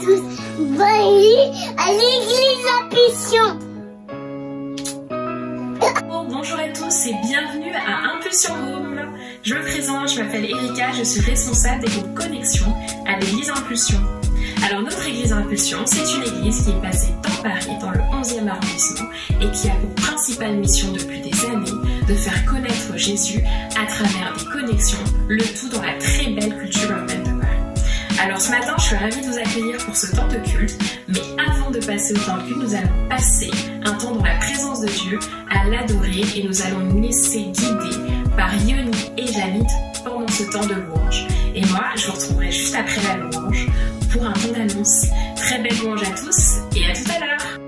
tous, bienvenue à l'église Impulsion. Bonjour à tous et bienvenue à Impulsion Home. Je me présente, je m'appelle Erika, je suis responsable des groupes Connexion à l'église Impulsion. Alors notre église Impulsion, c'est une église qui est basée dans Paris, dans le 11e arrondissement et qui a pour principale mission depuis des années de faire connaître Jésus à travers des connexions, le tout dans la très belle culture urbaine de Paris. Alors ce matin, je suis ravie de vous accueillir pour ce temps de culte, mais avant de passer au temps de culte, nous allons passer un temps dans la présence de Dieu, à l'adorer et nous allons nous laisser guider par Yoni et Janit pendant ce temps de louange. Et moi, je vous retrouverai juste après la louange pour un temps d'annonce. Très belle louange à tous et à tout à l'heure.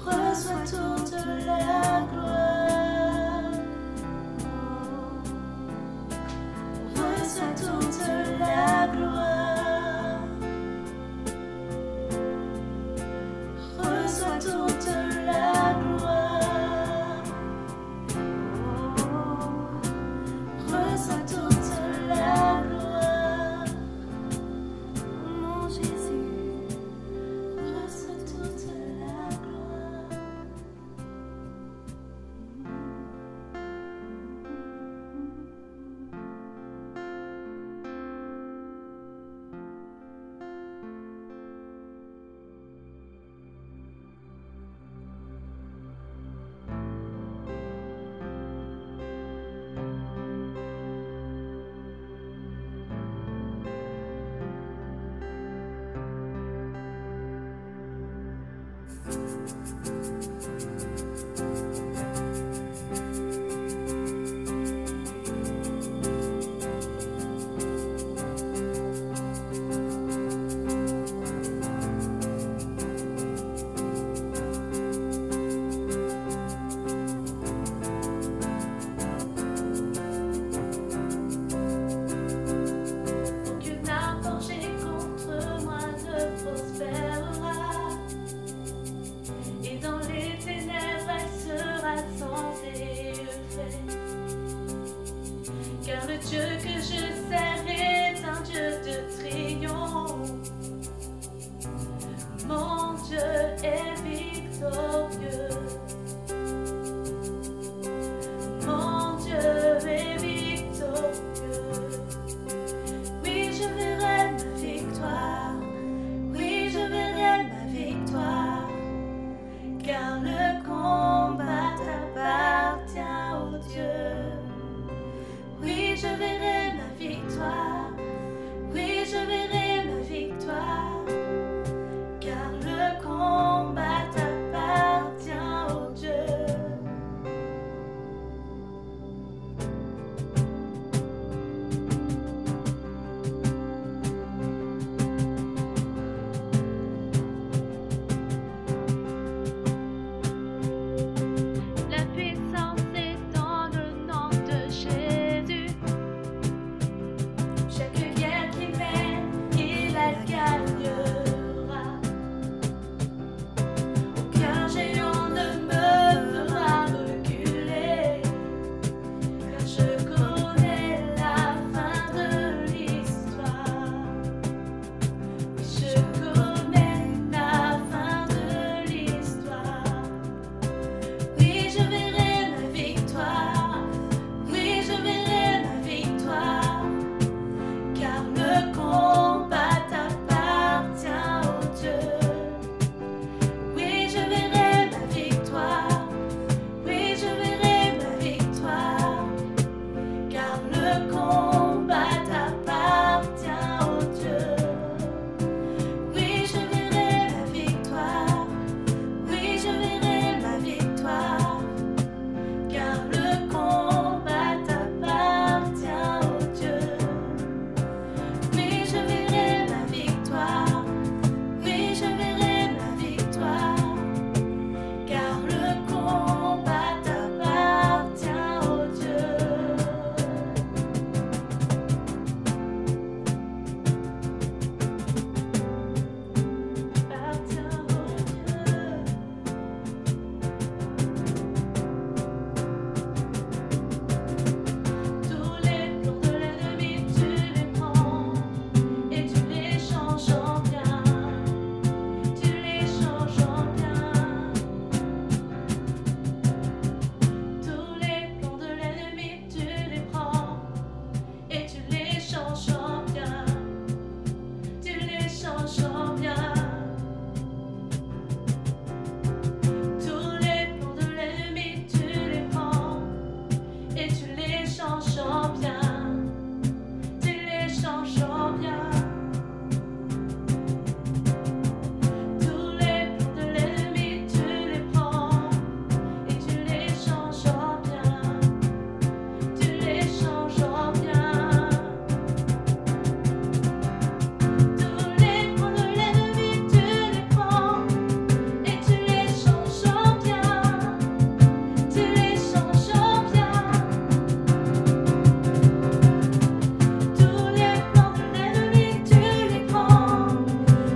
Reçois toute la gloire. Dieu que je sers est un Dieu de triomphe. Mon Dieu est victorieux. Mon Dieu est victorieux. Oui, je verrai ma victoire. Oui, je verrai ma victoire. Car le combat appartient au Dieu. Oui, je verrai ma victoire. Oui, je verrai ma victoire. Car le combat appartient au Dieu. La puissance est dans le nom de Jésus. Chaque guerre qu'il mène, il la gagnera. Aucun géant ne me fera reculer, car je connais la fin de l'histoire. Je connais la fin de l'histoire. Oui, je verrai ma victoire. Oui, je verrai ma victoire. Car le combat appartient au Dieu. Oui, je verrai ma victoire. Oui, je verrai ma victoire. Car le combat appartient au Dieu. Oui, je verrai ma victoire. Oui, je verrai ma victoire. Car le combat appartient au Dieu. Oui, je verrai ma victoire. Oui, je verrai ma victoire. Car le combat appartient au Dieu. Appartient au Dieu. Tous les plans de l'ennemi, tu les prends et tu les changes en bien. Tu les changes en bien. Tous les plans de l'ennemi, tu les prends et tu les changes en bien. Tu les changes en bien. Tous les plans de l'ennemi, tu les prends et tu les changes en bien. Tu les changes en bien. Tous les plans de l'ennemi, tu les prends et tu les changes en bien. Tu les changes en bien. Tous les plans de l'ennemi, tu les prends et tu les changes en bien. Tu les changes en bien. Tous les plans de l'ennemi, tu les prends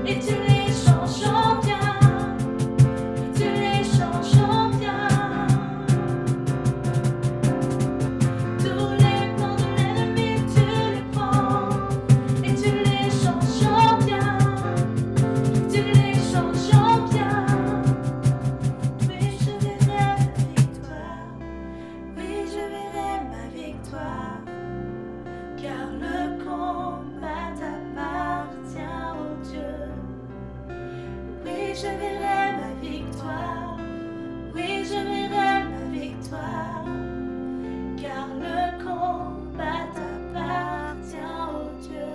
et tu les changes en bien. Tu les changes en bien. Tous les plans de l'ennemi, tu les prends et tu les changes en bien. Tu les changes en bien. Oui, je verrai ma victoire. Oui, je verrai ma victoire. Car le combat appartient au Dieu. Oui, je verrai ma victoire. Oui, je verrai ma victoire. Car le combat appartient au Dieu.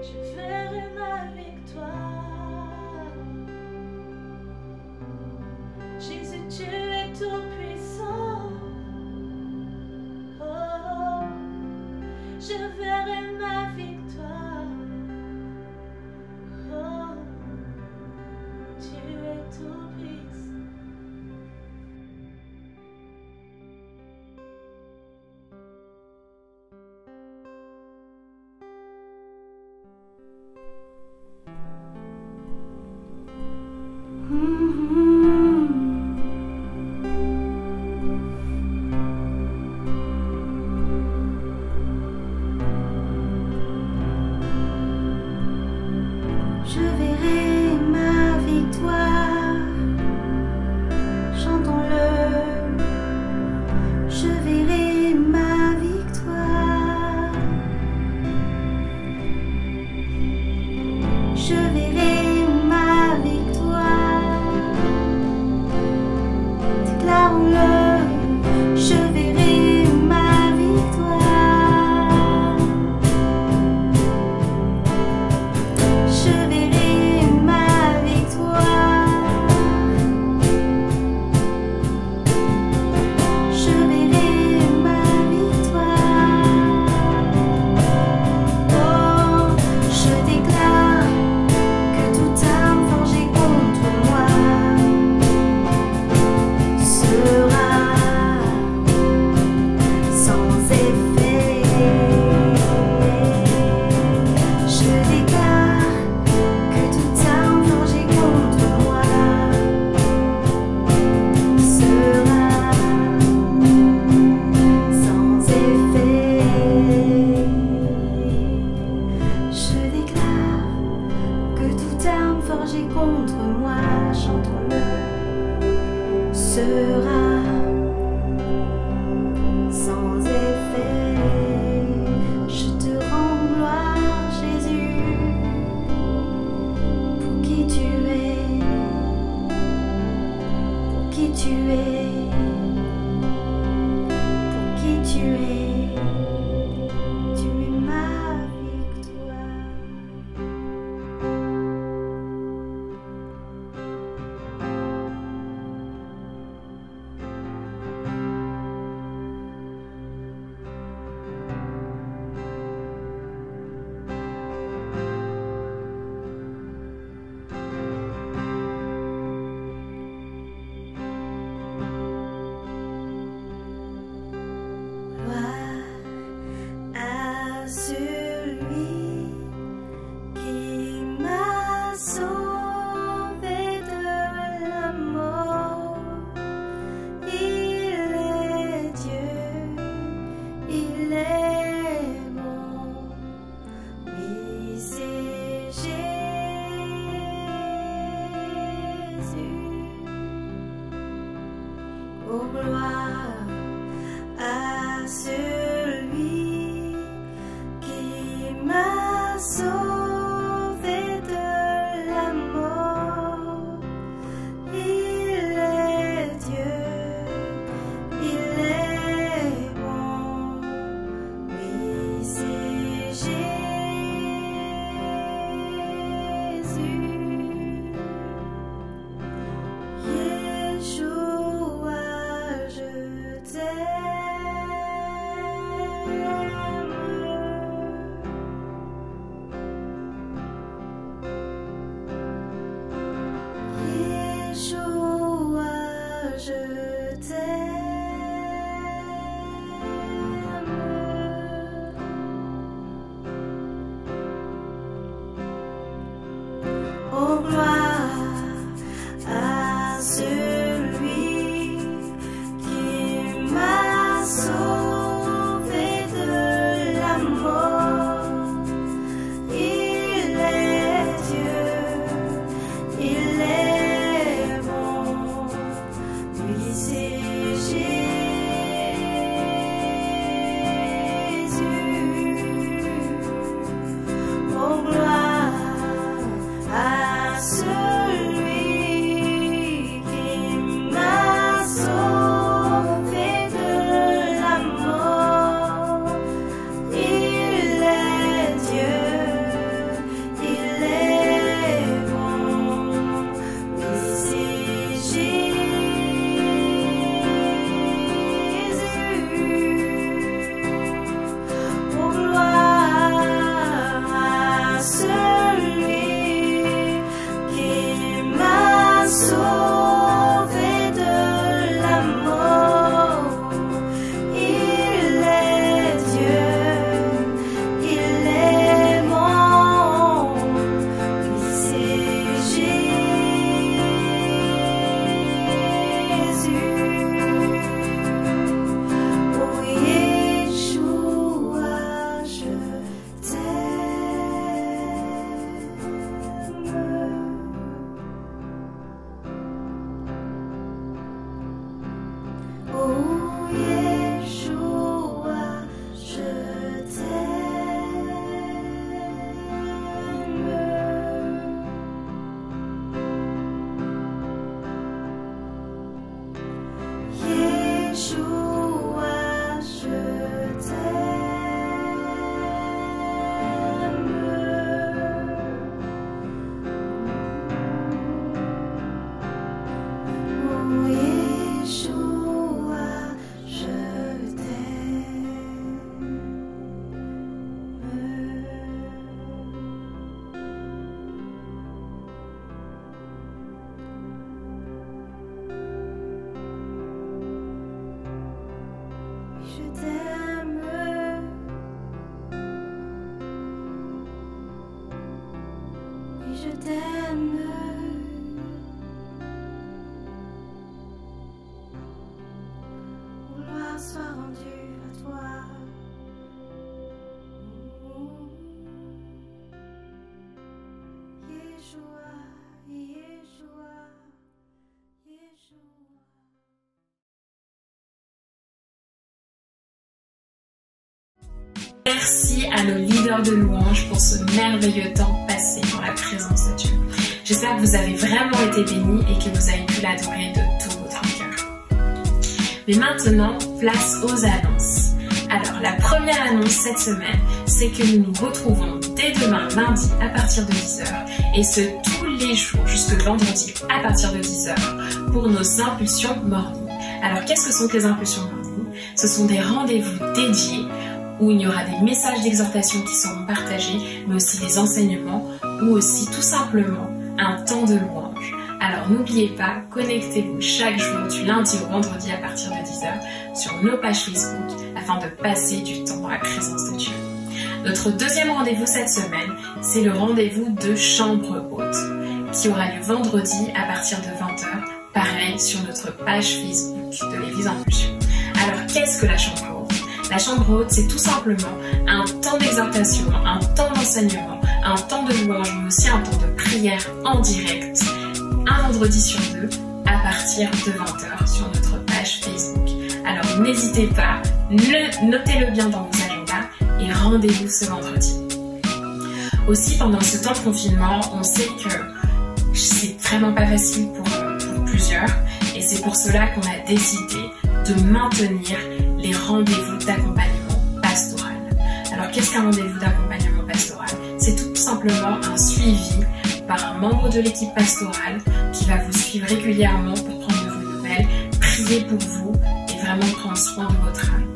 Je verrai ma victoire. Jésus, tu es tout puissant. Oh, je verrai ma victoire. Oh, tu es tout puissant. tu es, pour qui tu es ma victoire. Celui qui m'a sauvé de la mort, il est Dieu, il est bon, oui c'est Jésus. Oh gloire à celui qui m'a sauvé de la mort, il est Dieu, il est bon, oui c'est Jésus. Yeshua, je t'aime. Yeshua, je t'aime. Oh gloire à celui qui m'a sauvé de la mort, il est Dieu, il est bon, oui c'est Jésus. Oh gloire à celui qui m'a sauvé de la mort, il est Dieu, il est bon, oui c'est Jésus. Oh gloire à celui qui m'a sauvé de la mort, il est Dieu, il est bon, oui c'est Jésus. Oh Yeshua, je t'aime. Oh Yeshua, je t'aime. Yeshua, je t'aime. Oh Yeshua, je t'aime. Oui, je t'aime. Gloire soit rendue à toi. Yeshua, Yeshua, Yeshua. Merci à nos leaders de louange pour ce merveilleux temps passé dans la présence de Dieu. J'espère que vous avez vraiment été bénis et que vous avez pu l'adorer de tout votre cœur. Mais maintenant, place aux annonces. Alors, la première annonce cette semaine, c'est que nous nous retrouvons dès demain, lundi, à partir de 10h, et ce, tous les jours, jusque vendredi, à partir de 10h, pour nos impulsions morning. Alors, qu'est-ce que sont les impulsions morning? Ce sont des rendez-vous dédiés où il y aura des messages d'exhortation qui seront partagés, mais aussi des enseignements, ou aussi tout simplement un temps de louange. Alors n'oubliez pas, connectez-vous chaque jour du lundi au vendredi à partir de 10h sur nos pages Facebook afin de passer du temps dans la présence de Dieu. Notre deuxième rendez-vous cette semaine, c'est le rendez-vous de chambre haute qui aura lieu vendredi à partir de 20h, pareil sur notre page Facebook de l'Église Impulsion. Alors qu'est-ce que la chambre haute? La chambre haute, c'est tout simplement un temps d'exhortation, un temps d'enseignement, un temps de louange, mais aussi un temps de prière en direct, un vendredi sur deux, à partir de 20h sur notre page Facebook. Alors n'hésitez pas, notez-le bien dans vos agendas et rendez-vous ce vendredi. Aussi, pendant ce temps de confinement, on sait que c'est vraiment pas facile pour plusieurs, et c'est pour cela qu'on a décidé de maintenir les rendez-vous d'accompagnement pastoral. Alors qu'est-ce qu'un rendez-vous d'accompagnement pastoral? C'est tout simplement un suivi par un membre de l'équipe pastorale qui va vous suivre régulièrement pour prendre de vos nouvelles, prier pour vous et vraiment prendre soin de votre âme.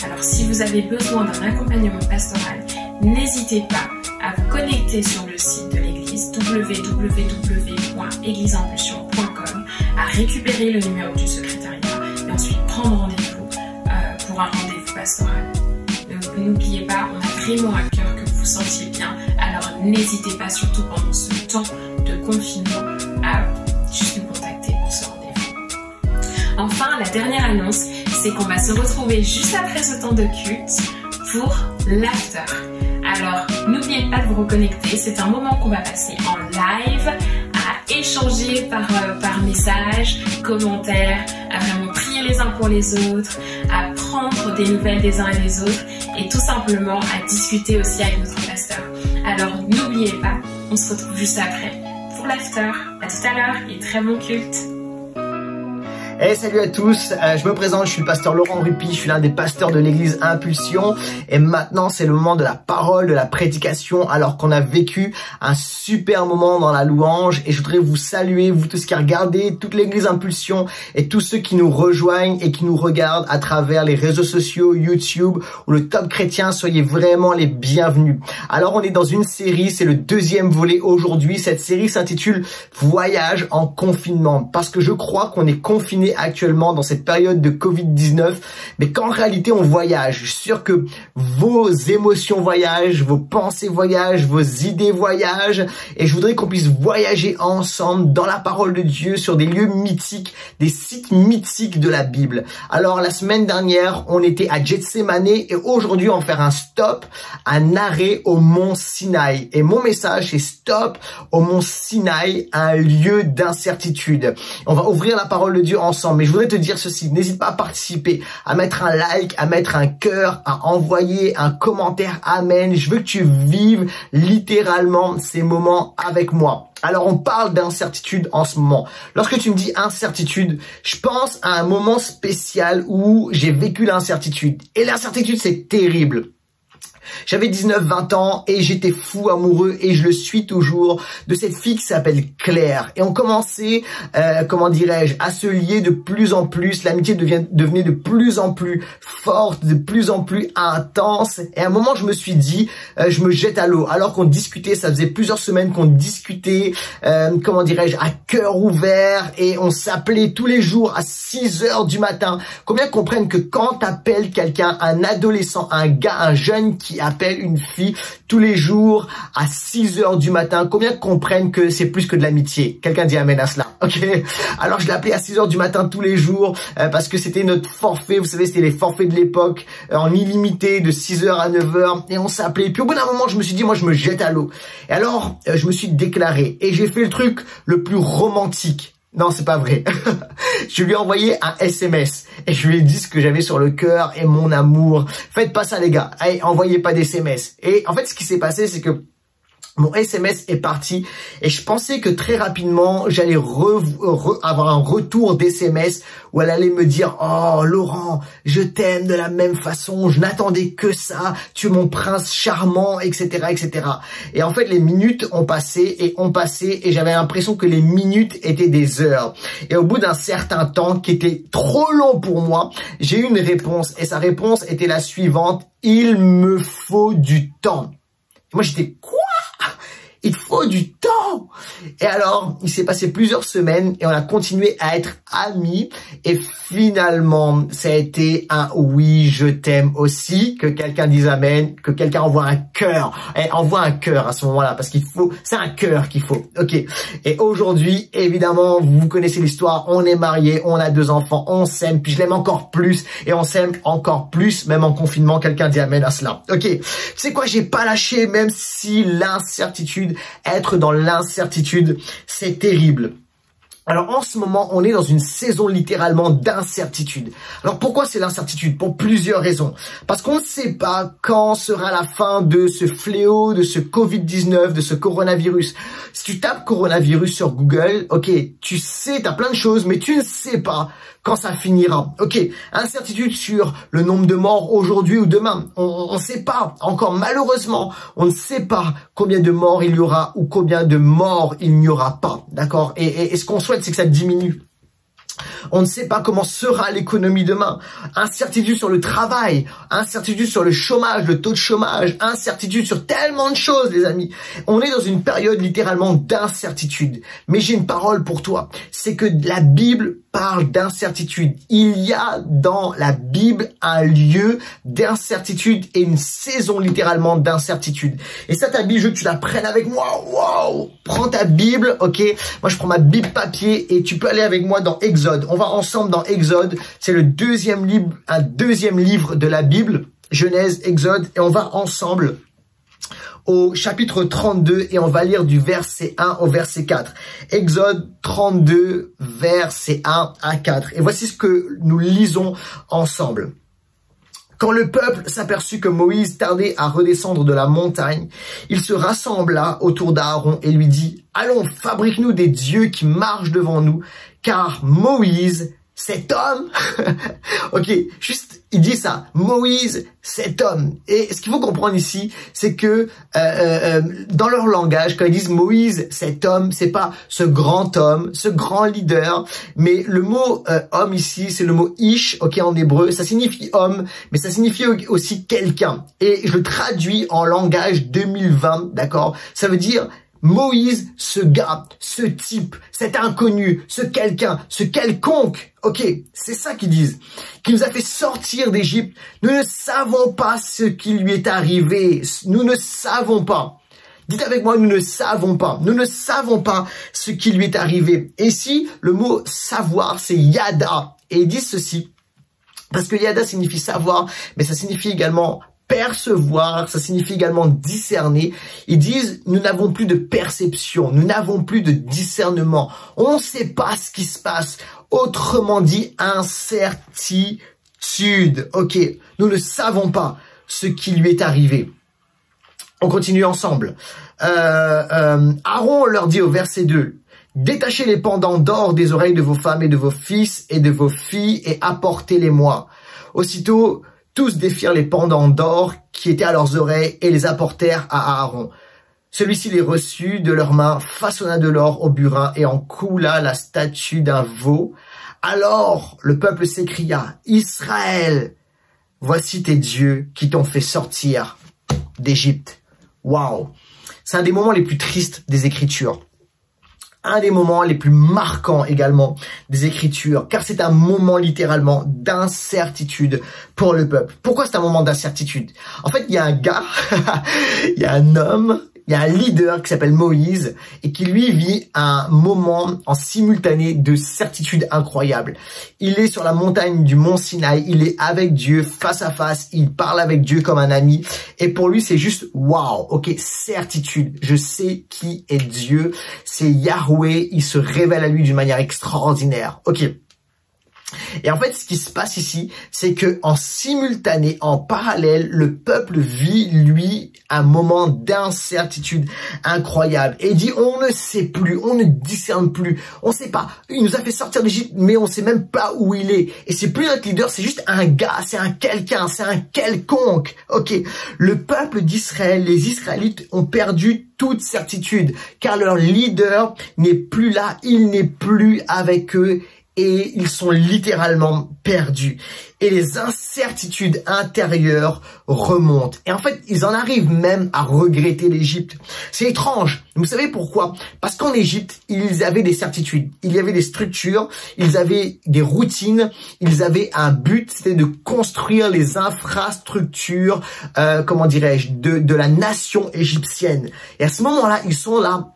Alors si vous avez besoin d'un accompagnement pastoral, n'hésitez pas à vous connecter sur le site de l'église www.égliseimpulsion.com, à récupérer le numéro du secrétariat et ensuite prendre rendez-vous pour un rendez-vous pastoral. N'oubliez pas, on a vraiment à cœur que vous vous sentiez bien, alors n'hésitez pas, surtout pendant ce temps de confinement, à juste nous contacter pour ce rendez-vous. Enfin, la dernière annonce, c'est qu'on va se retrouver juste après ce temps de culte pour l'after. Alors, n'oubliez pas de vous reconnecter, c'est un moment qu'on va passer en live, à échanger par message, commentaires, à vraiment prier les uns pour les autres, à prendre des nouvelles des uns et des autres, et tout simplement à discuter aussi avec notre pasteur. Alors, n'oubliez pas, on se retrouve juste après pour l'after. À tout à l'heure et très bon culte. Hey, salut à tous, je me présente, je suis le pasteur Laurent Rupi, je suis l'un des pasteurs de l'église Impulsion et maintenant c'est le moment de la parole, de la prédication alors qu'on a vécu un super moment dans la louange et je voudrais vous saluer, vous tous qui regardez, toute l'église Impulsion et tous ceux qui nous rejoignent et qui nous regardent à travers les réseaux sociaux, YouTube ou le Top Chrétien, soyez vraiment les bienvenus. Alors on est dans une série, c'est le deuxième volet aujourd'hui, cette série s'intitule Voyage en confinement parce que je crois qu'on est confiné actuellement dans cette période de Covid-19, mais qu'en réalité on voyage. Je suis sûr que vos émotions voyagent, vos pensées voyagent, vos idées voyagent, et je voudrais qu'on puisse voyager ensemble dans la parole de Dieu sur des lieux mythiques, des sites mythiques de la Bible. Alors la semaine dernière, on était à Gethsémane et aujourd'hui on va faire un stop, un arrêt au mont Sinaï. Et mon message c'est stop au mont Sinaï, un lieu d'incertitude. On va ouvrir la parole de Dieu ensemble. Mais je voudrais te dire ceci, n'hésite pas à participer, à mettre un like, à mettre un cœur, à envoyer un commentaire amen. Je veux que tu vives littéralement ces moments avec moi. Alors on parle d'incertitude en ce moment. Lorsque tu me dis incertitude, je pense à un moment spécial où j'ai vécu l'incertitude. Et l'incertitude c'est terrible. J'avais 19-20 ans et j'étais fou amoureux et je le suis toujours de cette fille qui s'appelle Claire. Et on commençait, comment dirais-je, à se lier de plus en plus. L'amitié devenait de plus en plus forte, de plus en plus intense. Et à un moment, je me suis dit, je me jette à l'eau. Alors qu'on discutait, ça faisait plusieurs semaines qu'on discutait, comment dirais-je, à cœur ouvert. Et on s'appelait tous les jours à 6h du matin. Combien comprennent que quand t'appelles quelqu'un, un adolescent, un gars, un jeune qui appelle une fille tous les jours à 6h du matin, combien comprennent que c'est plus que de l'amitié? Quelqu'un dit amen à cela, ok? Alors je l'appelais à 6h du matin tous les jours parce que c'était notre forfait, vous savez, c'était les forfaits de l'époque, en illimité de 6h à 9h, et on s'appelait. Puis au bout d'un moment, je me suis dit, moi je me jette à l'eau. Et alors, je me suis déclaré, et j'ai fait le truc le plus romantique. Non, c'est pas vrai. Je lui ai envoyé un SMS et je lui ai dit ce que j'avais sur le cœur et mon amour. Faites pas ça les gars. Allez, envoyez pas d'SMS. Et en fait, ce qui s'est passé, c'est que Mon SMS est parti et je pensais que très rapidement, j'allais avoir un retour d'SMS où elle allait me dire « Oh Laurent, je t'aime de la même façon, je n'attendais que ça, tu es mon prince charmant, etc. etc. » Et en fait, les minutes ont passé et j'avais l'impression que les minutes étaient des heures. Et au bout d'un certain temps qui était trop long pour moi, j'ai eu une réponse et sa réponse était la suivante « Il me faut du temps. » Moi, j'étais « Quoi ? Il faut du temps !» Et alors, il s'est passé plusieurs semaines et on a continué à être amis. Et finalement, ça a été un « oui, je t'aime » aussi, que quelqu'un dise amen, que quelqu'un envoie un cœur. Et envoie un cœur à ce moment-là, parce qu'il faut, c'est un cœur qu'il faut. Ok. Et aujourd'hui, évidemment, vous connaissez l'histoire, on est mariés, on a 2 enfants, on s'aime, puis je l'aime encore plus, et on s'aime encore plus, même en confinement, quelqu'un dit amen à cela. Ok. Tu sais quoi, j'ai pas lâché, même si l'incertitude, être dans l'incertitude, c'est terrible. Alors en ce moment, on est dans une saison littéralement d'incertitude. Alors pourquoi c'est l'incertitude? Pour plusieurs raisons. Parce qu'on ne sait pas quand sera la fin de ce fléau, de ce Covid-19, de ce coronavirus. Si tu tapes coronavirus sur Google, ok, tu sais, tu as plein de choses, mais tu ne sais pas quand ça finira. Ok, incertitude sur le nombre de morts aujourd'hui ou demain. On ne sait pas. Encore malheureusement, on ne sait pas combien de morts il y aura ou combien de morts il n'y aura pas. D'accord? Et ce qu'on souhaite, c'est que ça diminue. On ne sait pas comment sera l'économie demain. Incertitude sur le travail, incertitude sur le chômage, le taux de chômage, incertitude sur tellement de choses, les amis. On est dans une période littéralement d'incertitude. Mais j'ai une parole pour toi. C'est que la Bible parle d'incertitude. Il y a dans la Bible un lieu d'incertitude et une saison littéralement d'incertitude. Et ça, ta Bible, je veux que tu la prennes avec moi. Wow! Prends ta Bible, ok? Moi, je prends ma Bible papier et tu peux aller avec moi dans Exode. On va ensemble dans Exode. C'est le deuxième livre de la Bible. Genèse, Exode. Et on va ensemble au chapitre 32 et on va lire du verset 1 au verset 4. Exode 32, verset 1 à 4. Et voici ce que nous lisons ensemble. Quand le peuple s'aperçut que Moïse tardait à redescendre de la montagne, il se rassembla autour d'Aaron et lui dit « Allons, fabrique-nous des dieux qui marchent devant nous, car Moïse, cet homme... » Ok, juste, il dit ça. Moïse, cet homme. Et ce qu'il faut comprendre ici, c'est que dans leur langage, quand ils disent Moïse, cet homme, c'est pas ce grand homme, ce grand leader, mais le mot homme ici, c'est le mot ish, ok, en hébreu. Ça signifie homme, mais ça signifie aussi quelqu'un. Et je le traduis en langage 2020, d'accord? Ça veut dire Moïse, ce gars, ce type, cet inconnu, ce quelqu'un, ce quelconque, ok, c'est ça qu'ils disent, qui nous a fait sortir d'Égypte. Nous ne savons pas ce qui lui est arrivé, nous ne savons pas. Dites avec moi, nous ne savons pas. Nous ne savons pas ce qui lui est arrivé. Et ici, le mot savoir, c'est yada. Et ils disent ceci, parce que yada signifie savoir, mais ça signifie également percevoir, ça signifie également discerner. Ils disent, nous n'avons plus de perception, nous n'avons plus de discernement. On ne sait pas ce qui se passe. Autrement dit, incertitude. Ok, nous ne savons pas ce qui lui est arrivé. On continue ensemble. Aaron leur dit au verset 2, « Détachez les pendants d'or des oreilles de vos femmes et de vos fils et de vos filles et apportez-les-moi. » Aussitôt, tous défirent les pendants d'or qui étaient à leurs oreilles et les apportèrent à Aaron. Celui-ci les reçut de leurs mains, façonna de l'or au burin et en coula la statue d'un veau. Alors le peuple s'écria, « Israël, voici tes dieux qui t'ont fait sortir d'Égypte. » Waouh! C'est un des moments les plus tristes des Écritures. Un des moments les plus marquants également des Écritures, car c'est un moment littéralement d'incertitude pour le peuple. Pourquoi c'est un moment d'incertitude? En fait, il y a un gars, il y a un homme, il y a un leader qui s'appelle Moïse et qui lui vit un moment en simultané de certitude incroyable. Il est sur la montagne du mont Sinaï, il est avec Dieu face à face, il parle avec Dieu comme un ami et pour lui c'est juste waouh, ok, certitude, je sais qui est Dieu, c'est Yahweh, il se révèle à lui d'une manière extraordinaire, ok. Et en fait, ce qui se passe ici, c'est que en simultané, en parallèle, le peuple vit, lui, un moment d'incertitude incroyable. Et il dit, on ne sait plus, on ne discerne plus, on ne sait pas. Il nous a fait sortir d'Égypte, mais on ne sait même pas où il est. Et c'est plus notre leader, c'est juste un gars, c'est un quelqu'un, c'est un quelconque. Ok, le peuple d'Israël, les Israélites ont perdu toute certitude, car leur leader n'est plus là, il n'est plus avec eux. Et ils sont littéralement perdus. Et les incertitudes intérieures remontent. Et en fait, ils en arrivent même à regretter l'Égypte. C'est étrange. Vous savez pourquoi? Parce qu'en Égypte, ils avaient des certitudes. Il y avait des structures, ils avaient des routines, ils avaient un but, c'était de construire les infrastructures, comment dirais-je, de la nation égyptienne. Et à ce moment-là, ils sont là,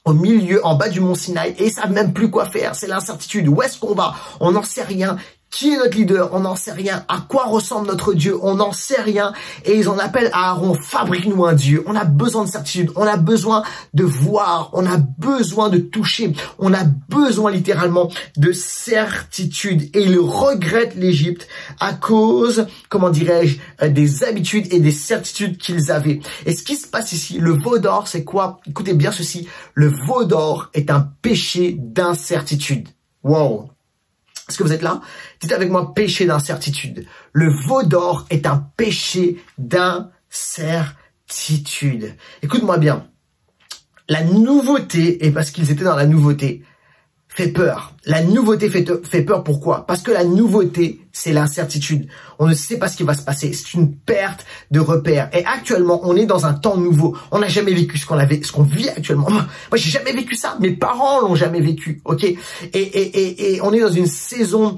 au milieu, en bas du mont Sinaï, et ils savent même plus quoi faire. C'est l'incertitude. Où est-ce qu'on va? On n'en sait rien. Qui est notre leader? On n'en sait rien. À quoi ressemble notre Dieu? On n'en sait rien. Et ils en appellent à Aaron, fabrique-nous un Dieu. On a besoin de certitude. On a besoin de voir. On a besoin de toucher. On a besoin littéralement de certitude. Et ils regrettent l'Égypte à cause, comment dirais-je, des habitudes et des certitudes qu'ils avaient. Et ce qui se passe ici, le veau d'or, c'est quoi? Écoutez bien ceci. Le veau d'or est un péché d'incertitude. Wow! Est-ce que vous êtes là? Dites avec moi, péché d'incertitude. Le veau d'or est un péché d'incertitude. Écoute-moi bien. La nouveauté, et parce qu'ils étaient dans la nouveauté, fait peur. La nouveauté fait peur, pourquoi? Parce que la nouveauté, c'est l'incertitude. On ne sait pas ce qui va se passer. C'est une perte de repères. Et actuellement, on est dans un temps nouveau. On n'a jamais vécu ce qu'on vit actuellement. Moi, j'ai jamais vécu ça. Mes parents l'ont jamais vécu. Ok? Et on est dans une saison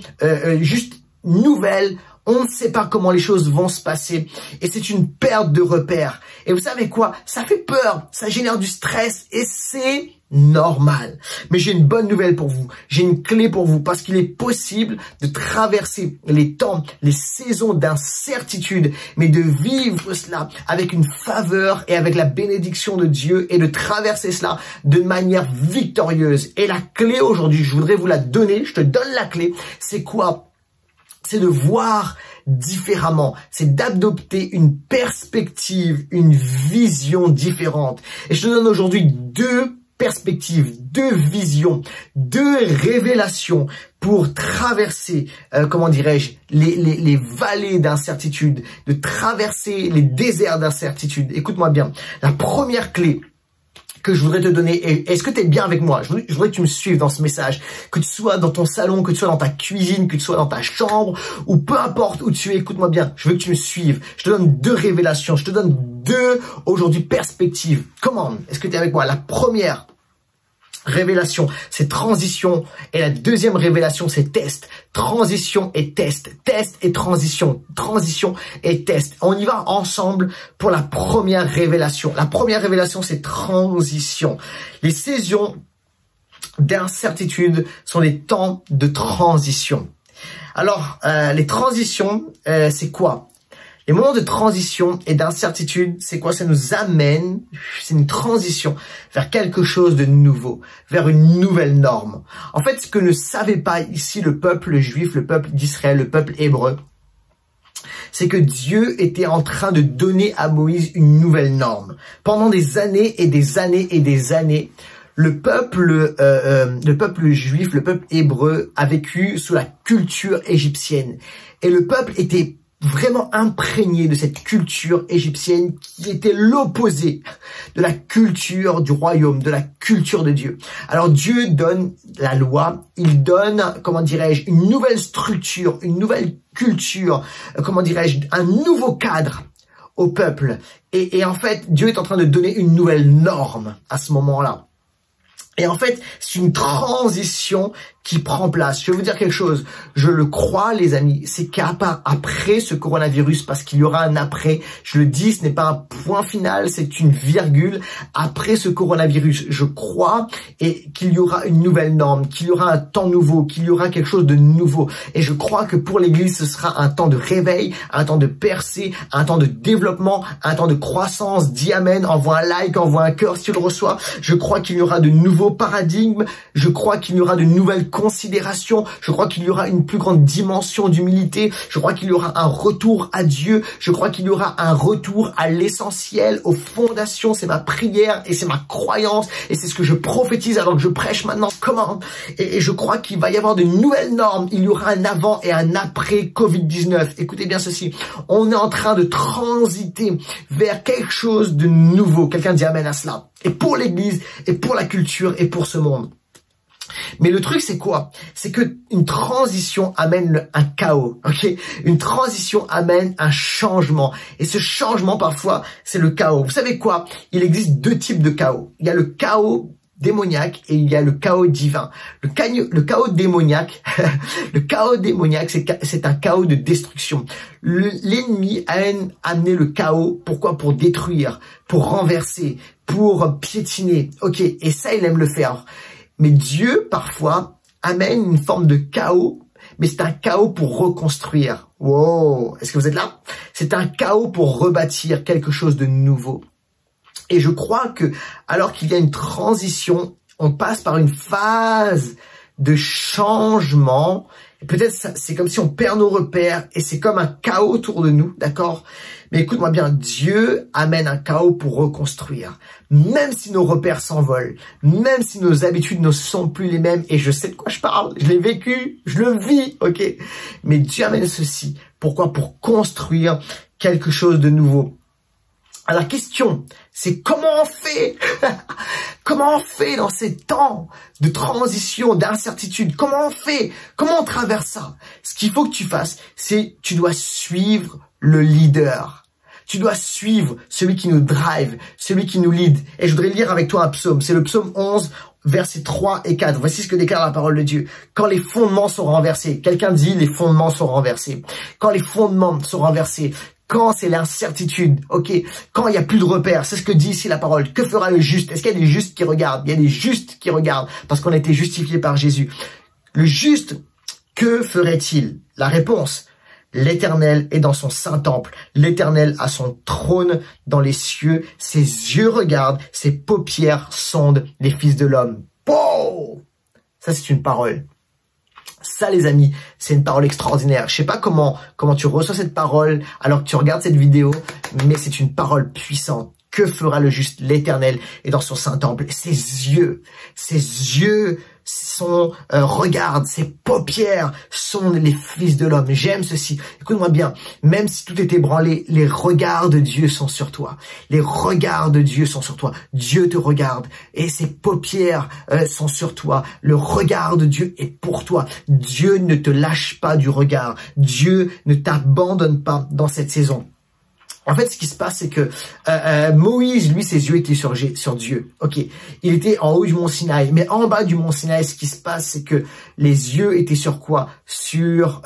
juste nouvelle. On ne sait pas comment les choses vont se passer. Et c'est une perte de repères. Et vous savez quoi? Ça fait peur. Ça génère du stress. Et c'est normal. Mais j'ai une bonne nouvelle pour vous. J'ai une clé pour vous. Parce qu'il est possible de traverser les temps, les saisons d'incertitude. Mais de vivre cela avec une faveur et avec la bénédiction de Dieu. Et de traverser cela de manière victorieuse. Et la clé aujourd'hui, je voudrais vous la donner. Je te donne la clé. C'est quoi? C'est de voir différemment, c'est d'adopter une perspective, une vision différente. Et je te donne aujourd'hui deux perspectives, deux visions, deux révélations pour traverser, comment dirais-je, les vallées d'incertitude, de traverser les déserts d'incertitude. Écoute-moi bien, la première clé que je voudrais te donner, est-ce que tu es bien avec moi? Je voudrais que tu me suives dans ce message, que tu sois dans ton salon, que tu sois dans ta cuisine, que tu sois dans ta chambre, ou peu importe où tu es, écoute-moi bien, je veux que tu me suives. Je te donne deux révélations, je te donne deux, aujourd'hui, perspectives. Comment? Est-ce que tu es avec moi? La première révélation, c'est transition. Et la deuxième révélation, c'est test. Transition et test. Test et transition. Transition et test. On y va ensemble pour la première révélation. La première révélation, c'est transition. Les saisons d'incertitude sont des temps de transition. Alors, les transitions, c'est quoi? Les moments de transition et d'incertitude, c'est quoi? Ça nous amène, c'est une transition vers quelque chose de nouveau, vers une nouvelle norme. En fait, ce que ne savait pas ici le peuple juif, le peuple d'Israël, le peuple hébreu, c'est que Dieu était en train de donner à Moïse une nouvelle norme. Pendant des années et des années et des années, le peuple juif, le peuple hébreu a vécu sous la culture égyptienne. Et le peuple était vraiment imprégné de cette culture égyptienne qui était l'opposé de la culture du royaume, de la culture de Dieu. Alors Dieu donne la loi, il donne, comment dirais-je, une nouvelle structure, une nouvelle culture, comment dirais-je, un nouveau cadre au peuple. Et en fait, Dieu est en train de donner une nouvelle norme à ce moment-là. Et en fait, c'est une transition qui prend place. Je vais vous dire quelque chose. Je le crois, les amis. C'est qu'après ce coronavirus, parce qu'il y aura un après, je le dis, ce n'est pas un point final, c'est une virgule. Après ce coronavirus, je crois et qu'il y aura une nouvelle norme, qu'il y aura un temps nouveau, qu'il y aura quelque chose de nouveau. Et je crois que pour l'Église, ce sera un temps de réveil, un temps de percée, un temps de développement, un temps de croissance. Dis amen, envoie un like, envoie un cœur si tu le reçois. Je crois qu'il y aura de nouveaux paradigmes. Je crois qu'il y aura de nouvelles considération. Je crois qu'il y aura une plus grande dimension d'humilité. Je crois qu'il y aura un retour à Dieu. Je crois qu'il y aura un retour à l'essentiel, aux fondations. C'est ma prière et c'est ma croyance et c'est ce que je prophétise alors que je prêche maintenant. Comment? Et je crois qu'il va y avoir de nouvelles normes. Il y aura un avant et un après Covid-19. Écoutez bien ceci. On est en train de transiter vers quelque chose de nouveau. Quelqu'un dit amen à cela. Et pour l'église, et pour la culture, et pour ce monde. Mais le truc, c'est quoi? C'est que une transition amène un chaos, ok? Une transition amène un changement. Et ce changement, parfois, c'est le chaos. Vous savez quoi? Il existe deux types de chaos. Il y a le chaos démoniaque et il y a le chaos divin. Le chaos démoniaque, le chaos démoniaque, c'est un chaos de destruction. L'ennemi a amené le chaos. Pourquoi? Pour détruire, pour renverser, pour piétiner. Ok, et ça, il aime le faire. Mais Dieu, parfois, amène une forme de chaos, mais c'est un chaos pour reconstruire. Wow, est-ce que vous êtes là? C'est un chaos pour rebâtir quelque chose de nouveau. Et je crois que, alors qu'il y a une transition, on passe par une phase de changement. Peut-être c'est comme si on perd nos repères et c'est comme un chaos autour de nous, d'accord? Mais écoute-moi bien, Dieu amène un chaos pour reconstruire. Même si nos repères s'envolent, même si nos habitudes ne sont plus les mêmes, et je sais de quoi je parle, je l'ai vécu, je le vis, ok? Mais Dieu amène ceci. Pourquoi? Pour construire quelque chose de nouveau. Alors la question, c'est comment on fait? Comment on fait dans ces temps de transition, d'incertitude? Comment on fait? Comment on traverse ça? Ce qu'il faut que tu fasses, c'est tu dois suivre le leader. Tu dois suivre celui qui nous drive, celui qui nous lead. Et je voudrais lire avec toi un psaume. C'est le psaume 11, versets 3 et 4. Voici ce que déclare la parole de Dieu. Quand les fondements sont renversés. Quelqu'un dit les fondements sont renversés. Quand les fondements sont renversés. Quand c'est l'incertitude, ok, quand il n'y a plus de repères, c'est ce que dit ici la parole. Que fera le juste? Est-ce qu'il y a des justes qui regardent? Il y a des justes qui regardent parce qu'on a été justifiés par Jésus. Le juste, que ferait-il? La réponse, l'Éternel est dans son saint temple. L'Éternel a son trône dans les cieux. Ses yeux regardent, ses paupières sondent les fils de l'homme. Oh, ça c'est une parole. Ça, les amis, c'est une parole extraordinaire. Je sais pas comment tu reçois cette parole alors que tu regardes cette vidéo, mais c'est une parole puissante. Que fera le juste? L'Éternel est dans son saint temple. Ses yeux sont regarde, ses paupières sont les fils de l'homme. J'aime ceci. Écoute-moi bien. Même si tout est ébranlé, les regards de Dieu sont sur toi. Les regards de Dieu sont sur toi. Dieu te regarde et ses paupières sont sur toi. Le regard de Dieu est pour toi. Dieu ne te lâche pas du regard. Dieu ne t'abandonne pas dans cette saison. En fait, ce qui se passe, c'est que Moïse, lui, ses yeux étaient sur Dieu. Ok, il était en haut du mont Sinaï, mais en bas du mont Sinaï, ce qui se passe, c'est que les yeux étaient sur quoi? Sur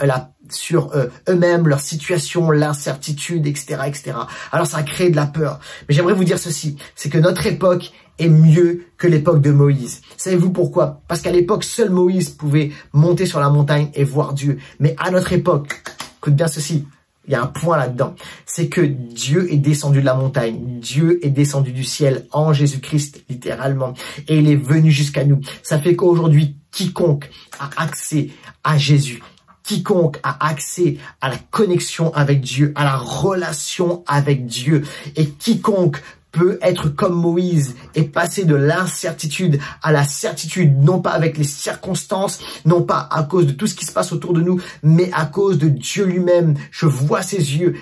eux-mêmes, leur situation, l'incertitude, etc., etc. Alors, ça a créé de la peur. Mais j'aimerais vous dire ceci, c'est que notre époque est mieux que l'époque de Moïse. Savez-vous pourquoi? Parce qu'à l'époque, seul Moïse pouvait monter sur la montagne et voir Dieu. Mais à notre époque, écoute bien ceci. Il y a un point là-dedans, c'est que Dieu est descendu de la montagne, Dieu est descendu du ciel en Jésus-Christ, littéralement, et il est venu jusqu'à nous. Ça fait qu'aujourd'hui, quiconque a accès à Jésus, quiconque a accès à la connexion avec Dieu, à la relation avec Dieu, et quiconque peut être comme Moïse et passer de l'incertitude à la certitude, non pas avec les circonstances, non pas à cause de tout ce qui se passe autour de nous, mais à cause de Dieu lui-même. Je vois ses yeux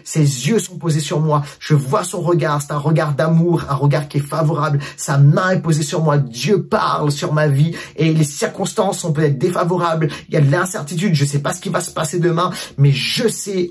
sont posés sur moi, je vois son regard, c'est un regard d'amour, un regard qui est favorable, sa main est posée sur moi, Dieu parle sur ma vie et les circonstances sont peut-être défavorables, il y a de l'incertitude, je sais pas ce qui va se passer demain, mais je sais,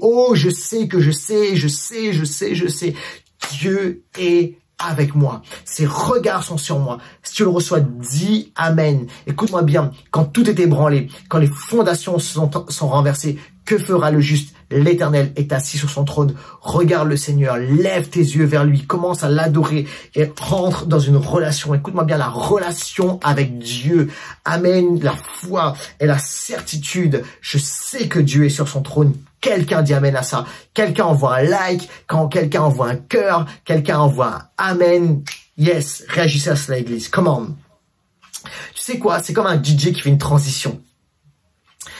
Dieu est avec moi. Ses regards sont sur moi. Si tu le reçois, dis Amen. Écoute-moi bien. Quand tout est ébranlé, quand les fondations sont renversées, que fera le juste? L'Éternel est assis sur son trône. Regarde le Seigneur. Lève tes yeux vers lui. Commence à l'adorer et rentre dans une relation. Écoute-moi bien, la relation avec Dieu amène la foi et la certitude. Je sais que Dieu est sur son trône. Quelqu'un dit amen à ça. Quelqu'un envoie un like, quand quelqu'un envoie un cœur, quelqu'un envoie un amen. Yes, réagissez à cela, l'église. Come on. Tu sais quoi? C'est comme un DJ qui fait une transition.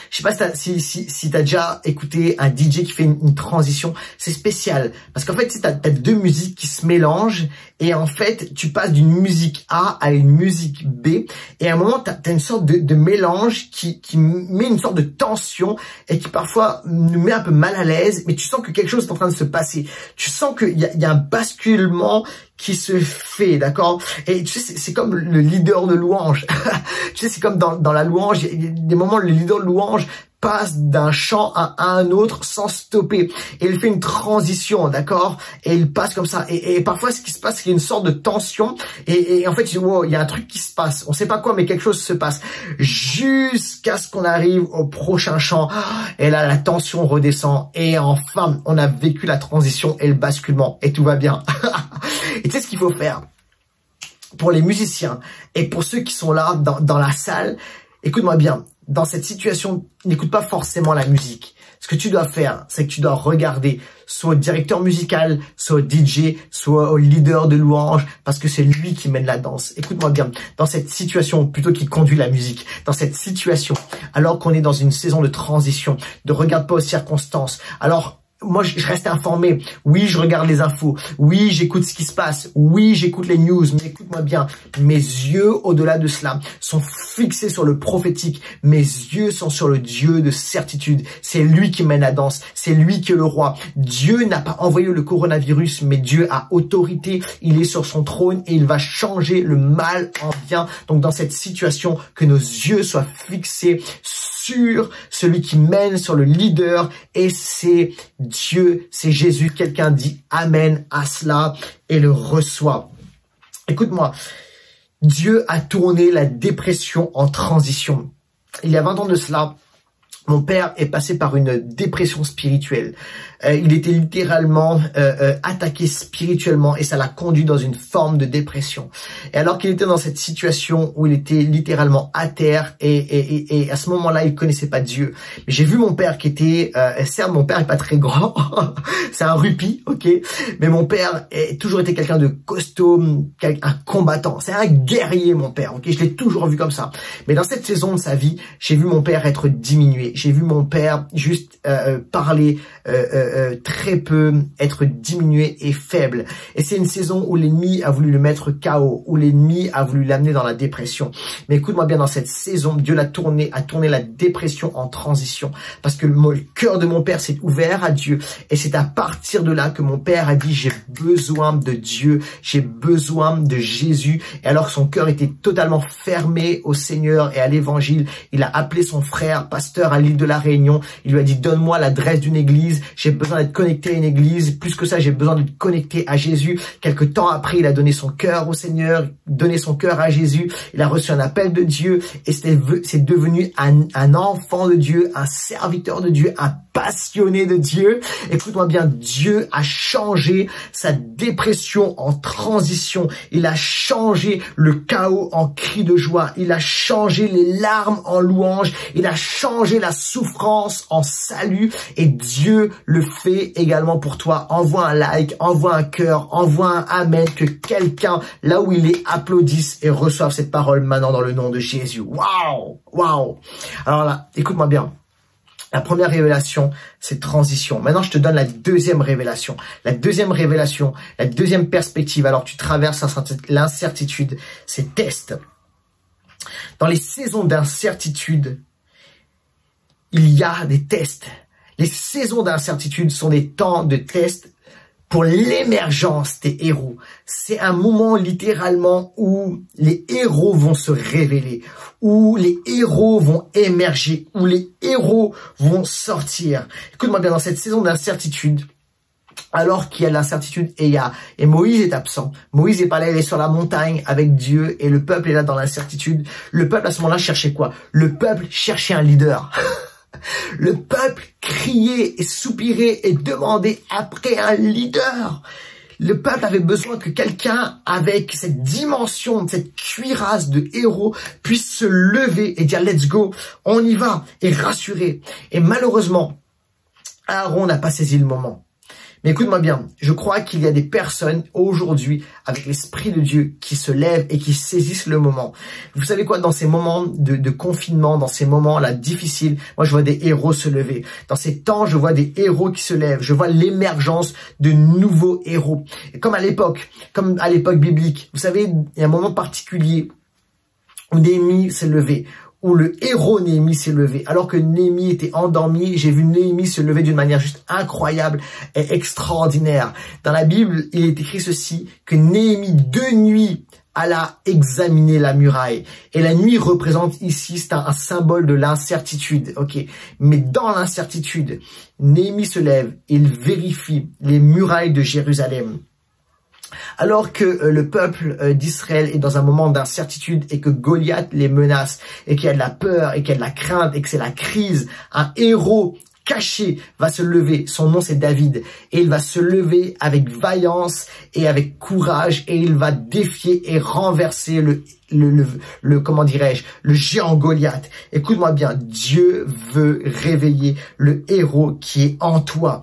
Je sais pas si t'as déjà écouté un DJ qui fait une transition. C'est spécial. Parce qu'en fait, t'as deux musiques qui se mélangent. Et en fait, tu passes d'une musique A à une musique B. Et à un moment, t'as une sorte de mélange qui met une sorte de tension et qui parfois nous met un peu mal à l'aise. Mais tu sens que quelque chose est en train de se passer. Tu sens qu'il y a un basculement qui se fait, d'accord? Et tu sais, c'est comme le leader de louange. Tu sais, c'est comme dans la louange, il y a des moments où le leader de louange passe d'un chant à un autre sans stopper. Et il fait une transition, d'accord? Et il passe comme ça. Et parfois, ce qui se passe, c'est qu'il y a une sorte de tension. Et en fait, tu dis, wow, il y a un truc qui se passe. On sait pas quoi, mais quelque chose se passe. Jusqu'à ce qu'on arrive au prochain chant. Et là, la tension redescend. Et enfin, on a vécu la transition et le basculement. Et tout va bien. Et tu sais ce qu'il faut faire? Pour les musiciens et pour ceux qui sont là dans la salle, écoute-moi bien. Dans cette situation, n'écoute pas forcément la musique. Ce que tu dois faire, c'est que tu dois regarder soit au directeur musical, soit au DJ, soit au leader de louange, parce que c'est lui qui mène la danse. Écoute-moi bien, dans cette situation, plutôt qu'il conduit la musique, dans cette situation, alors qu'on est dans une saison de transition, ne regarde pas aux circonstances. Alors, moi, je reste informé. Oui, je regarde les infos. Oui, j'écoute ce qui se passe. Oui, j'écoute les news. Mais écoute-moi bien. Mes yeux, au-delà de cela, sont fixés sur le prophétique. Mes yeux sont sur le Dieu de certitude. C'est lui qui mène la danse. C'est lui qui est le roi. Dieu n'a pas envoyé le coronavirus, mais Dieu a autorité. Il est sur son trône et il va changer le mal en bien. Donc, dans cette situation, que nos yeux soient fixés sur celui qui mène, sur le leader, et c'est Dieu, c'est Jésus. Quelqu'un dit amen à cela et le reçoit. Écoute-moi, Dieu a tourné la dépression en transition. Il y a 20 ans de cela, mon père est passé par une dépression spirituelle. Il était littéralement attaqué spirituellement et ça l'a conduit dans une forme de dépression. Et alors qu'il était dans cette situation où il était littéralement à terre et à ce moment-là, il connaissait pas Dieu. Mais j'ai vu mon père qui était, certes mon père est pas très grand, c'est un rupie, ok, mais mon père a toujours été quelqu'un de costaud, un combattant. C'est un guerrier mon père, ok, je l'ai toujours vu comme ça. Mais dans cette saison de sa vie, j'ai vu mon père être diminué. J'ai vu mon père juste parler très peu, être diminué et faible. Et c'est une saison où l'ennemi a voulu le mettre KO, où l'ennemi a voulu l'amener dans la dépression. Mais écoute-moi bien, dans cette saison, Dieu a tourné la dépression en transition. Parce que le cœur de mon père s'est ouvert à Dieu. Et c'est à partir de là que mon père a dit, j'ai besoin de Dieu, j'ai besoin de Jésus. Et alors que son cœur était totalement fermé au Seigneur et à l'évangile, il a appelé son frère, pasteur à l'île de la Réunion. Il lui a dit, donne-moi l'adresse d'une église. J'ai besoin d'être connecté à une église. Plus que ça, j'ai besoin d'être connecté à Jésus. Quelque temps après, il a donné son cœur au Seigneur, donné son cœur à Jésus. Il a reçu un appel de Dieu et c'est devenu un enfant de Dieu, un serviteur de Dieu, un passionné de Dieu. Écoute-moi bien, Dieu a changé sa dépression en transition. Il a changé le chaos en cri de joie. Il a changé les larmes en louange. Il a changé la souffrance en salut. Et Dieu le fait également pour toi. Envoie un like, envoie un cœur, envoie un amen, que quelqu'un, là où il est, applaudisse et reçoive cette parole maintenant dans le nom de Jésus. Waouh! Waouh! Alors là, écoute-moi bien. La première révélation, c'est transition. Maintenant, je te donne la deuxième révélation. La deuxième révélation, la deuxième perspective, alors tu traverses l'incertitude, c'est test. Dans les saisons d'incertitude, il y a des tests. Les saisons d'incertitude sont des temps de test pour l'émergence des héros. C'est un moment littéralement où les héros vont se révéler, où les héros vont émerger, où les héros vont sortir. Écoute-moi bien, dans cette saison d'incertitude, alors qu'il y a l'incertitude et Moïse est absent. Moïse est pas là, il est sur la montagne avec Dieu et le peuple est là dans l'incertitude. Le peuple à ce moment-là cherchait quoi? Le peuple cherchait un leader. Le peuple criait et soupirait et demandait après un leader. Le peuple avait besoin que quelqu'un avec cette dimension, cette cuirasse de héros puisse se lever et dire let's go, on y va, et rassurer. Et malheureusement, Aaron n'a pas saisi le moment. Mais écoute-moi bien, je crois qu'il y a des personnes aujourd'hui avec l'Esprit de Dieu qui se lèvent et qui saisissent le moment. Vous savez quoi, dans ces moments de confinement, dans ces moments-là difficiles, moi je vois des héros se lever. Dans ces temps, je vois des héros qui se lèvent. Je vois l'émergence de nouveaux héros. Et comme à l'époque biblique, vous savez, il y a un moment particulier où Néhémie s'est levé, où le héros Néhémie s'est levé. Alors que Néhémie était endormi, j'ai vu Néhémie se lever d'une manière juste incroyable et extraordinaire. Dans la Bible, il est écrit ceci, que Néhémie, de nuit, alla examiner la muraille. Et la nuit représente ici, c'est un symbole de l'incertitude, ok. Mais dans l'incertitude, Néhémie se lève, il vérifie les murailles de Jérusalem. Alors que le peuple d'Israël est dans un moment d'incertitude et que Goliath les menace et qu'il y a de la peur et qu'il y a de la crainte et que c'est la crise, un héros caché va se lever. Son nom c'est David et il va se lever avec vaillance et avec courage et il va défier et renverser comment dirais-je, le géant Goliath. Écoute-moi bien, Dieu veut réveiller le héros qui est en toi.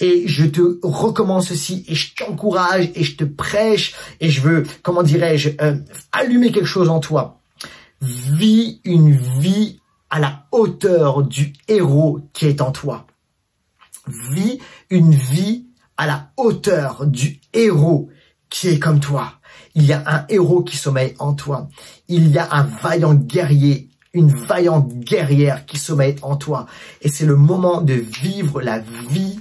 Et je te recommande ceci et je t'encourage et je te prêche et je veux, comment dirais-je, allumer quelque chose en toi. Vis une vie à la hauteur du héros qui est en toi. Vis une vie à la hauteur du héros qui est comme toi. Il y a un héros qui sommeille en toi. Il y a un vaillant guerrier, une vaillante guerrière qui sommeille en toi. Et c'est le moment de vivre la vie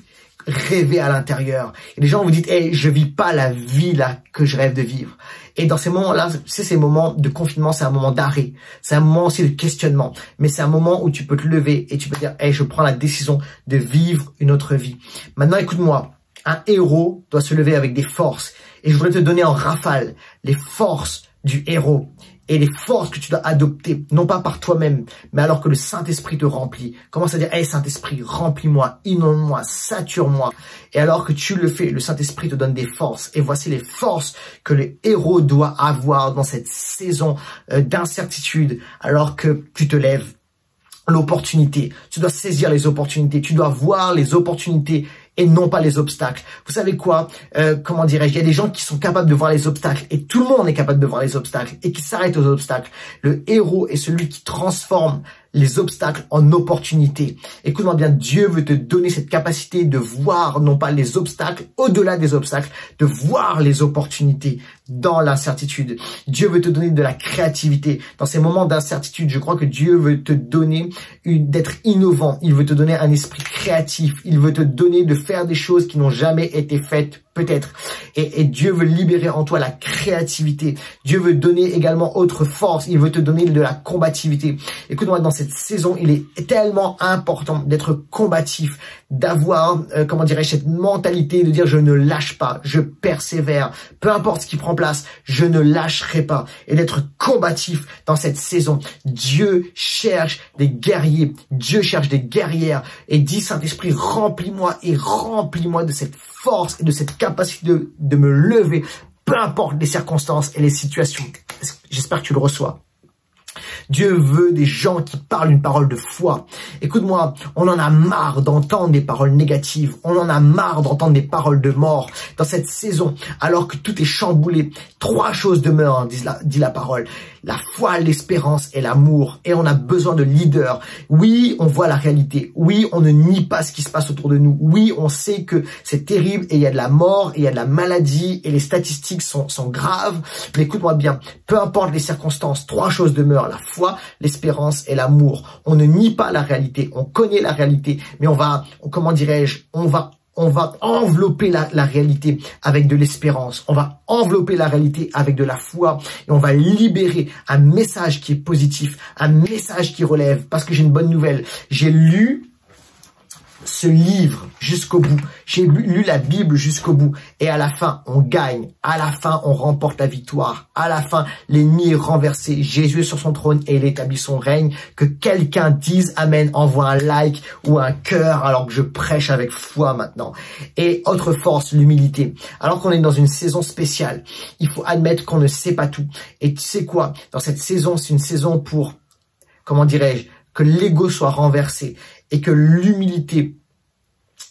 rêver à l'intérieur. Et les gens vous dites, hey, je vis pas la vie là que je rêve de vivre. Et dans ces moments-là, c'est ces moments de confinement, c'est un moment d'arrêt. C'est un moment aussi de questionnement. Mais c'est un moment où tu peux te lever et tu peux dire, hey, je prends la décision de vivre une autre vie. Maintenant, écoute-moi. Un héros doit se lever avec des forces. Et je voudrais te donner en rafale les forces du héros. Et les forces que tu dois adopter, non pas par toi-même, mais alors que le Saint-Esprit te remplit. Commence à dire, hey Saint-Esprit, remplis-moi, inonde-moi, sature-moi. Et alors que tu le fais, le Saint-Esprit te donne des forces. Et voici les forces que le héros doit avoir dans cette saison d'incertitude, alors que tu te lèves. L'opportunité. Tu dois saisir les opportunités. Tu dois voir les opportunités et non pas les obstacles. Vous savez quoi, comment dirais-je, il y a des gens qui sont capables de voir les obstacles et tout le monde est capable de voir les obstacles et qui s'arrêtent aux obstacles. Le héros est celui qui transforme les obstacles en opportunités. Écoute-moi bien, Dieu veut te donner cette capacité de voir non pas les obstacles, au-delà des obstacles, de voir les opportunités dans l'incertitude. Dieu veut te donner de la créativité. Dans ces moments d'incertitude, je crois que Dieu veut te donner d'être innovant. Il veut te donner un esprit créatif. Il veut te donner de faire des choses qui n'ont jamais été faites peut-être. Et Dieu veut libérer en toi la créativité. Dieu veut donner également autre force. Il veut te donner de la combativité. Écoute-moi, dans cette saison, il est tellement important d'être combatif, d'avoir, comment dirais-je, cette mentalité de dire je ne lâche pas, je persévère. Peu importe ce qui prend place, je ne lâcherai pas. Et d'être combatif dans cette saison. Dieu cherche des guerriers. Dieu cherche des guerrières. Et dit Saint-Esprit, remplis-moi et remplis-moi de cette force et de cette capacité de me lever, peu importe les circonstances et les situations. J'espère que tu le reçois. Dieu veut des gens qui parlent une parole de foi. Écoute-moi, on en a marre d'entendre des paroles négatives. On en a marre d'entendre des paroles de mort. Dans cette saison, alors que tout est chamboulé, 3 choses demeurent, hein, dit la parole. La foi, l'espérance et l'amour. Et on a besoin de leaders. Oui, on voit la réalité. Oui, on ne nie pas ce qui se passe autour de nous. Oui, on sait que c'est terrible et il y a de la mort, et il y a de la maladie et les statistiques sont graves. Mais écoute-moi bien, peu importe les circonstances, 3 choses demeurent. La foi, l'espérance et l'amour. On ne nie pas la réalité. On connaît la réalité. Mais comment dirais-je, on va envelopper la réalité avec de l'espérance. On va envelopper la réalité avec de la foi. Et on va libérer un message qui est positif, un message qui relève. Parce que j'ai une bonne nouvelle. J'ai lu ce livre jusqu'au bout. J'ai lu la Bible jusqu'au bout. Et à la fin, on gagne. À la fin, on remporte la victoire. À la fin, l'ennemi est renversé. Jésus est sur son trône et il établit son règne. Que quelqu'un dise Amen, envoie un like ou un cœur alors que je prêche avec foi maintenant. Et autre force, l'humilité. Alors qu'on est dans une saison spéciale, il faut admettre qu'on ne sait pas tout. Et tu sais quoi? Dans cette saison, c'est une saison pour, comment dirais-je, que l'ego soit renversé et que l'humilité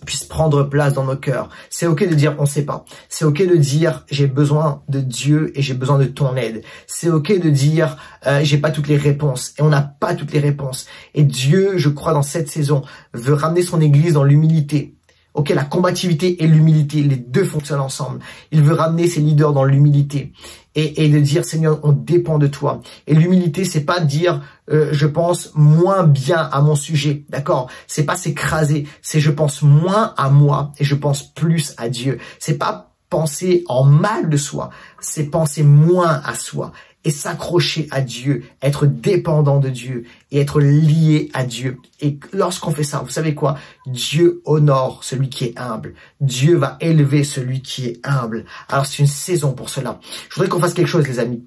puisse prendre place dans nos cœurs. C'est ok de dire on sait pas. C'est ok de dire j'ai besoin de Dieu et j'ai besoin de ton aide. C'est ok de dire j'ai pas toutes les réponses et on n'a pas toutes les réponses. Et Dieu, je crois dans cette saison, veut ramener son église dans l'humilité. Ok, la combativité et l'humilité, les deux fonctionnent ensemble. Il veut ramener ses leaders dans l'humilité et de dire Seigneur, on dépend de toi. Et l'humilité, c'est pas dire je pense moins bien à mon sujet, d'accord? C'est pas s'écraser, c'est je pense moins à moi et je pense plus à Dieu. C'est pas penser en mal de soi, c'est penser moins à soi et s'accrocher à Dieu, être dépendant de Dieu et être lié à Dieu. Et lorsqu'on fait ça, vous savez quoi? Dieu honore celui qui est humble. Dieu va élever celui qui est humble. Alors c'est une saison pour cela. Je voudrais qu'on fasse quelque chose, les amis.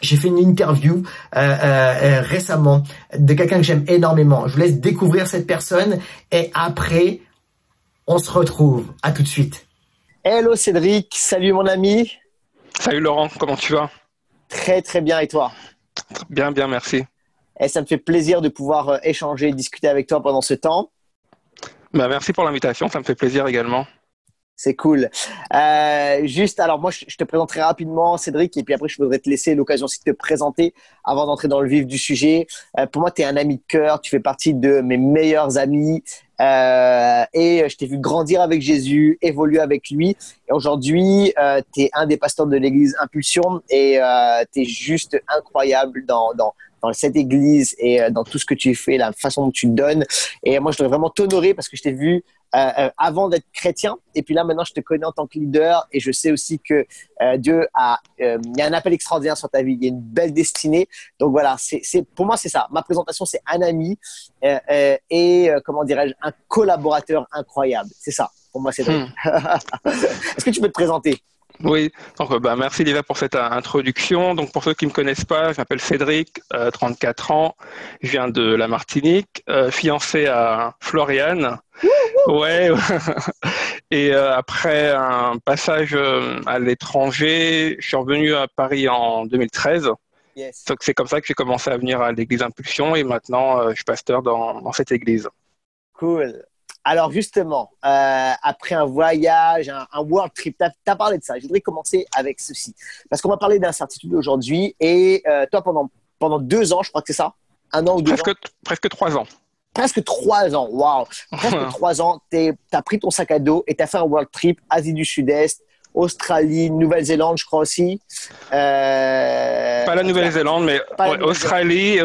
J'ai fait une interview récemment de quelqu'un que j'aime énormément. Je vous laisse découvrir cette personne et après, on se retrouve. À tout de suite. Hello Cédric, salut mon ami. Salut Laurent, comment tu vas? Très très bien et toi? Bien, bien, merci. Et ça me fait plaisir de pouvoir échanger et discuter avec toi pendant ce temps. Bah, merci pour l'invitation, ça me fait plaisir également. C'est cool. Alors moi, je te présente très rapidement, Cédric, et puis après, je voudrais te laisser l'occasion aussi de te présenter avant d'entrer dans le vif du sujet. Pour moi, tu es un ami de cœur, tu fais partie de mes meilleurs amis et je t'ai vu grandir avec Jésus, évoluer avec lui. Et aujourd'hui, tu es un des pasteurs de l'église Impulsion et tu es juste incroyable dans cette église et dans tout ce que tu fais, la façon dont tu donnes. Et moi, je voudrais vraiment t'honorer parce que je t'ai vu avant d'être chrétien. Et puis là, maintenant, je te connais en tant que leader et je sais aussi que Dieu il y a un appel extraordinaire sur ta vie. Il y a une belle destinée. Donc voilà, pour moi, c'est ça. Ma présentation, c'est un ami et comment dirais-je, un collaborateur incroyable. C'est ça. Pour moi, c'est vrai. Est-ce que tu peux te présenter? Oui, donc merci déjà pour cette introduction. Donc pour ceux qui ne me connaissent pas, je m'appelle Cédric, 34 ans, je viens de la Martinique, fiancé à Floriane. Ouais. Et après un passage à l'étranger, je suis revenu à Paris en 2013. Yes. Donc c'est comme ça que j'ai commencé à venir à l'église Impulsion et maintenant je suis pasteur dans cette église. Cool. Alors justement, après un voyage, un world trip, tu as parlé de ça. Je voudrais commencer avec ceci. Parce qu'on va parler d'incertitude aujourd'hui. Et toi, pendant 2 ans, je crois que c'est ça? 1 an ou 2 ans? Presque 3 ans. Presque 3 ans, waouh! Presque 3 ans, tu as pris ton sac à dos et tu as fait un world trip, Asie du Sud-Est, Australie, Nouvelle-Zélande, je crois aussi. Pas la Nouvelle-Zélande, mais Australie,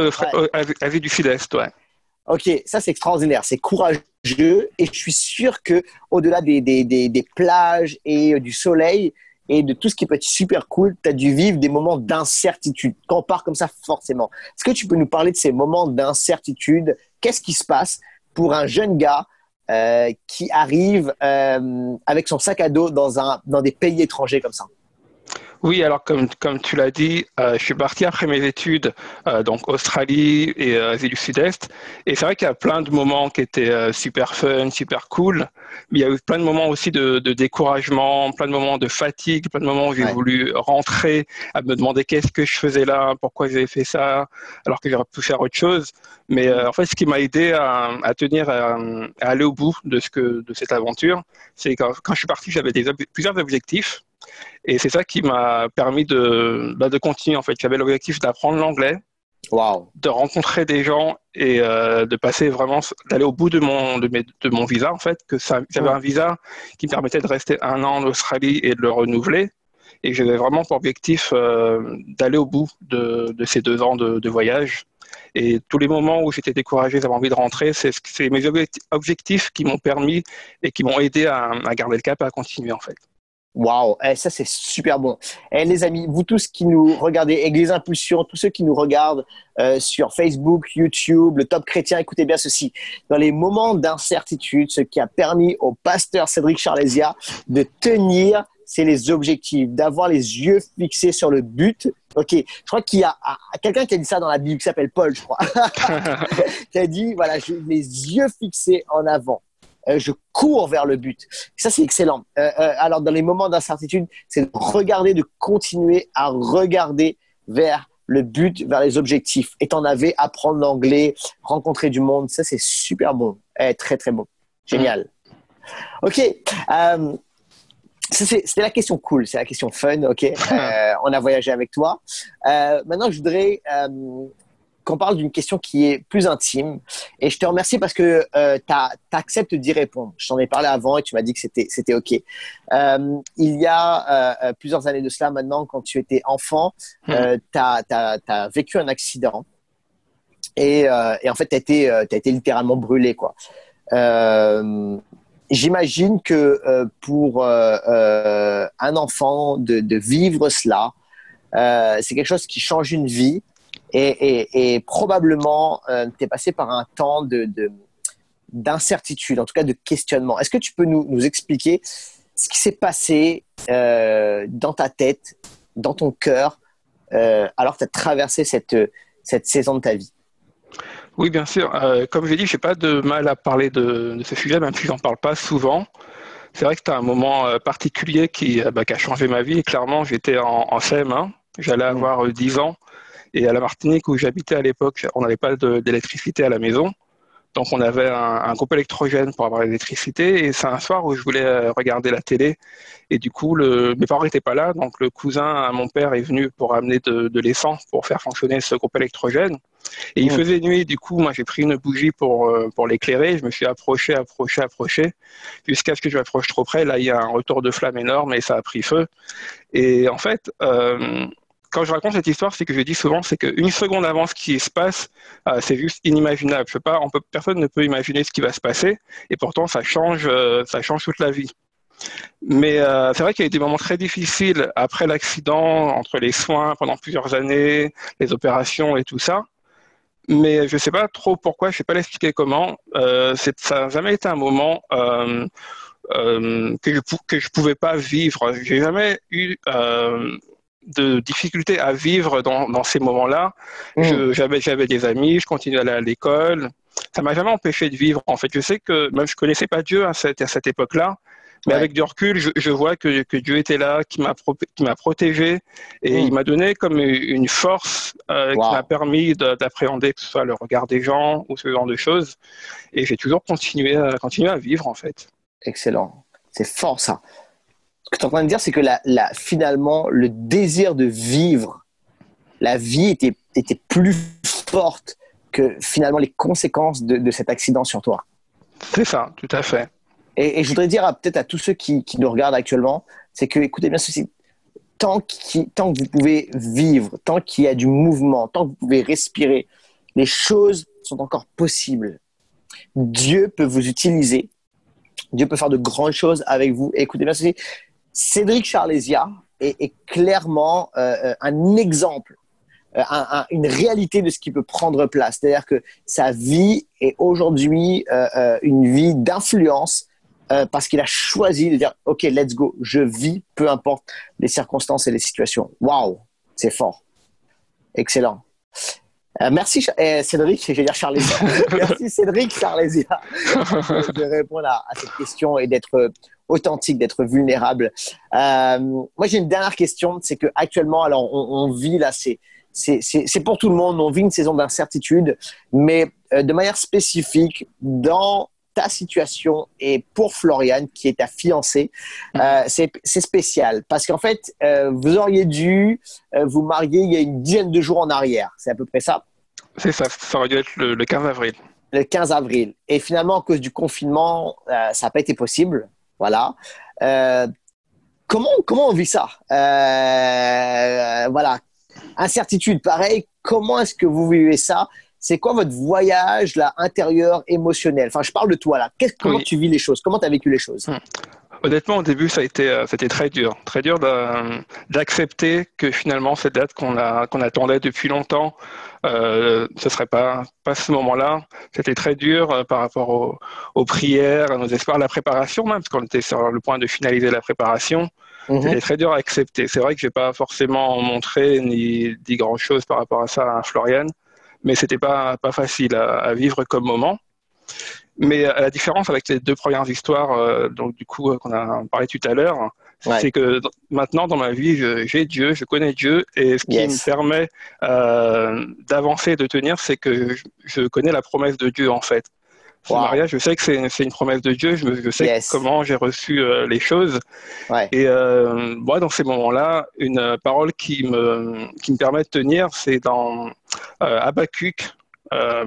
Asie du Sud-Est, ouais. Ok, ça c'est extraordinaire, c'est courageux et je suis sûr que au-delà des plages et du soleil et de tout ce qui peut être super cool, tu as dû vivre des moments d'incertitude. Quand on part comme ça, forcément. Est-ce que tu peux nous parler de ces moments d'incertitude? Qu'est-ce qui se passe pour un jeune gars qui arrive avec son sac à dos dans des pays étrangers comme ça? Oui, alors comme tu l'as dit, je suis parti après mes études, donc Australie et Asie du Sud-Est. Et c'est vrai qu'il y a plein de moments qui étaient super fun, super cool. Mais il y a eu plein de moments aussi de découragement, plein de moments de fatigue, plein de moments où j'ai voulu rentrer, à me demander qu'est-ce que je faisais là, pourquoi j'avais fait ça, alors que j'aurais pu faire autre chose. Mais en fait, ce qui m'a aidé à tenir, à aller au bout de cette aventure, c'est quand je suis parti, j'avais plusieurs objectifs. Et c'est ça qui m'a permis de continuer. En fait, j'avais l'objectif d'apprendre l'anglais, de rencontrer des gens et de passer vraiment, d'aller au bout de mon visa. En fait, j'avais un visa qui me permettait de rester 1 an en Australie et de le renouveler. Et j'avais vraiment pour objectif d'aller au bout de ces 2 ans de voyage. Et tous les moments où j'étais découragé, j'avais envie de rentrer, c'est mes objectifs qui m'ont permis et qui m'ont aidé à garder le cap et à continuer en fait. Waouh, ça c'est super bon. Les amis, vous tous qui nous regardez, Église Impulsion, tous ceux qui nous regardent sur Facebook, YouTube, le Top Chrétien, écoutez bien ceci. Dans les moments d'incertitude, ce qui a permis au pasteur Cédric Charlesia de tenir, c'est les objectifs, d'avoir les yeux fixés sur le but. Ok, je crois qu'il y a quelqu'un qui a dit ça dans la Bible qui s'appelle Paul, je crois, qui a dit, voilà, j'ai les yeux fixés en avant. Je cours vers le but. Ça, c'est excellent. Alors, dans les moments d'incertitude, c'est de regarder, de continuer à regarder vers le but, vers les objectifs. Et t'en avais, apprendre l'anglais, rencontrer du monde. Ça, c'est super bon. Très, très bon. Génial. Ok. C'était la question cool, c'est la question fun, ok. On a voyagé avec toi. Maintenant, je voudrais qu'on parle d'une question qui est plus intime. Et je te remercie parce que tu acceptes d'y répondre. Je t'en ai parlé avant et tu m'as dit que c'était ok. Il y a plusieurs années de cela maintenant, quand tu étais enfant, tu as vécu un accident. Et en fait, t'as été littéralement brûlé, quoi. J'imagine que pour un enfant de vivre cela, c'est quelque chose qui change une vie et probablement t'es passé par un temps d'incertitude, en tout cas de questionnement. Est-ce que tu peux nous expliquer ce qui s'est passé dans ta tête, dans ton cœur, alors que tu as traversé cette saison de ta vie? Oui, bien sûr. Comme j'ai dit, je n'ai pas de mal à parler de ce sujet, même si j'en parle pas souvent. C'est vrai que c'était un moment particulier qui a changé ma vie. Et clairement, j'étais en CM1, j'allais avoir 10 ans. Et à la Martinique, où j'habitais à l'époque, on n'avait pas d'électricité à la maison. Donc, on avait un groupe électrogène pour avoir l'électricité. Et c'est un soir où je voulais regarder la télé. Et du coup, mes parents n'étaient pas là. Donc, le cousin à mon père est venu pour amener de l'essence pour faire fonctionner ce groupe électrogène. Et il faisait nuit. Du coup, moi, j'ai pris une bougie pour l'éclairer. Je me suis approché, jusqu'à ce que je m'approche trop près. Là, il y a un retour de flamme énorme et ça a pris feu. Et en fait, quand je raconte cette histoire, c'est que je dis souvent, c'est qu'une seconde avant ce qui se passe, c'est juste inimaginable. Personne ne peut imaginer ce qui va se passer, et pourtant ça change toute la vie. Mais c'est vrai qu'il y a eu des moments très difficiles après l'accident, entre les soins pendant plusieurs années, les opérations et tout ça. Mais je ne sais pas trop pourquoi, je ne sais pas l'expliquer comment. Ça n'a jamais été un moment que je pouvais pas vivre. J'ai jamais eu de difficultés à vivre dans ces moments-là. J'avais des amis, je continuais à aller à l'école. Ça m'a jamais empêché de vivre. En fait, je sais que même je connaissais pas Dieu à cette époque-là, mais avec du recul, je vois que Dieu était là, qui m'a protégé et il m'a donné comme une force qui m'a permis d'appréhender que ce soit le regard des gens ou ce genre de choses. Et j'ai toujours continué à vivre, en fait. Excellent. C'est fort, ça. Ce que tu es en train de dire, c'est que finalement, le désir de vivre, la vie était plus forte que finalement les conséquences de cet accident sur toi. C'est ça, tout à fait. Et je voudrais dire peut-être à tous ceux qui nous regardent actuellement, c'est que, écoutez bien ceci, tant que vous pouvez vivre, tant qu'il y a du mouvement, tant que vous pouvez respirer, les choses sont encore possibles. Dieu peut vous utiliser. Dieu peut faire de grandes choses avec vous. Et écoutez bien ceci, Cédric Charlesia est clairement un exemple, une réalité de ce qui peut prendre place. C'est-à-dire que sa vie est aujourd'hui une vie d'influence parce qu'il a choisi de dire « Ok, let's go, je vis, peu importe les circonstances et les situations. » Waouh, c'est fort. Excellent. Merci Cédric, je vais dire Charlesia. Merci Cédric Charlesia de répondre à cette question et d'être authentique, d'être vulnérable. Moi, j'ai une dernière question, c'est que actuellement, alors on vit là, c'est pour tout le monde, on vit une saison d'incertitude, mais de manière spécifique dans ta situation et pour Floriane, qui est ta fiancée, c'est spécial parce qu'en fait, vous auriez dû vous marier il y a une dizaine de jours en arrière. C'est à peu près ça? C'est ça, ça aurait dû être le 15 avril. Le 15 avril. Et finalement, à cause du confinement, ça n'a pas été possible. Voilà. Comment on vit ça? Voilà. Incertitude, pareil. Comment est-ce que vous vivez ça? C'est quoi votre voyage là, intérieur, émotionnel? Enfin, je parle de toi là. Comment tu vis les choses? Comment tu as vécu les choses? Honnêtement, au début, c'était très dur d'accepter que finalement cette date qu'on attendait depuis longtemps, ce serait pas ce moment-là. C'était très dur par rapport aux prières, à nos espoirs, à la préparation même, parce qu'on était sur le point de finaliser la préparation. C'était très dur à accepter. C'est vrai que j'ai pas forcément montré ni dit grand-chose par rapport à ça à Floriane, mais c'était pas facile à vivre comme moment. Mais à la différence avec les deux premières histoires, donc du coup qu'on a parlé tout à l'heure, c'est que maintenant dans ma vie, j'ai Dieu, je connais Dieu, et ce qui me permet d'avancer, de tenir, c'est que je connais la promesse de Dieu en fait. Ce mariage, je sais que c'est une promesse de Dieu, je sais comment j'ai reçu les choses. Ouais. Et moi, dans ces moments-là, une parole qui me permet de tenir, c'est dans Habakkuk,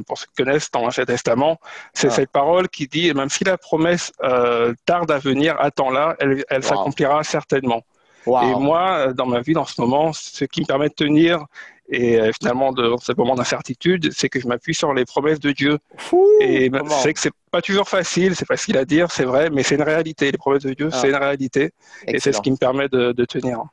pour ceux qui connaissent dans l'Ancien Testament, c'est cette parole qui dit, même si la promesse tarde à venir, attends-la, elle s'accomplira certainement. Et moi, dans ma vie, en ce moment, ce qui me permet de tenir, et finalement, dans ce moment d'incertitude, c'est que je m'appuie sur les promesses de Dieu. Et je sais que c'est pas toujours facile, c'est facile à dire, c'est vrai, mais c'est une réalité. Les promesses de Dieu, c'est une réalité. Excellent. Et c'est ce qui me permet de tenir.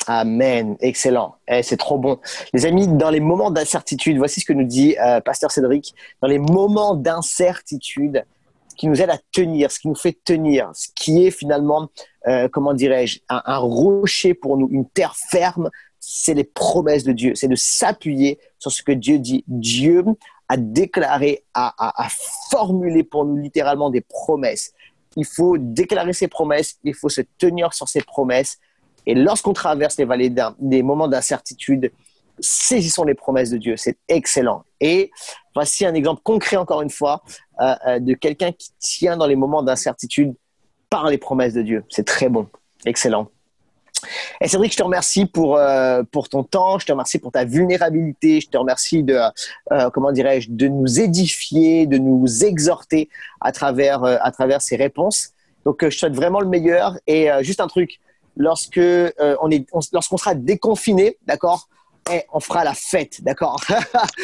Amen, excellent. C'est trop bon. Les amis, dans les moments d'incertitude, voici ce que nous dit Pasteur Cédric. Dans les moments d'incertitude, ce qui nous aide à tenir, ce qui nous fait tenir, ce qui est finalement, comment dirais-je, un rocher pour nous, une terre ferme, c'est les promesses de Dieu. C'est de s'appuyer sur ce que Dieu dit. Dieu a déclaré, a formulé pour nous littéralement des promesses. Il faut déclarer ses promesses, il faut se tenir sur ses promesses. Et lorsqu'on traverse les vallées des moments d'incertitude, saisissons les promesses de Dieu. C'est excellent. Et voici un exemple concret, encore une fois, de quelqu'un qui tient dans les moments d'incertitude par les promesses de Dieu. C'est très bon. Excellent. Et Cédric, je te remercie pour ton temps, je te remercie pour ta vulnérabilité, je te remercie comment dirais-je, de nous édifier, de nous exhorter à travers ces réponses. Donc, je te souhaite vraiment le meilleur. Et juste un truc, lorsqu'on sera déconfiné, d'accord, on fera la fête, d'accord.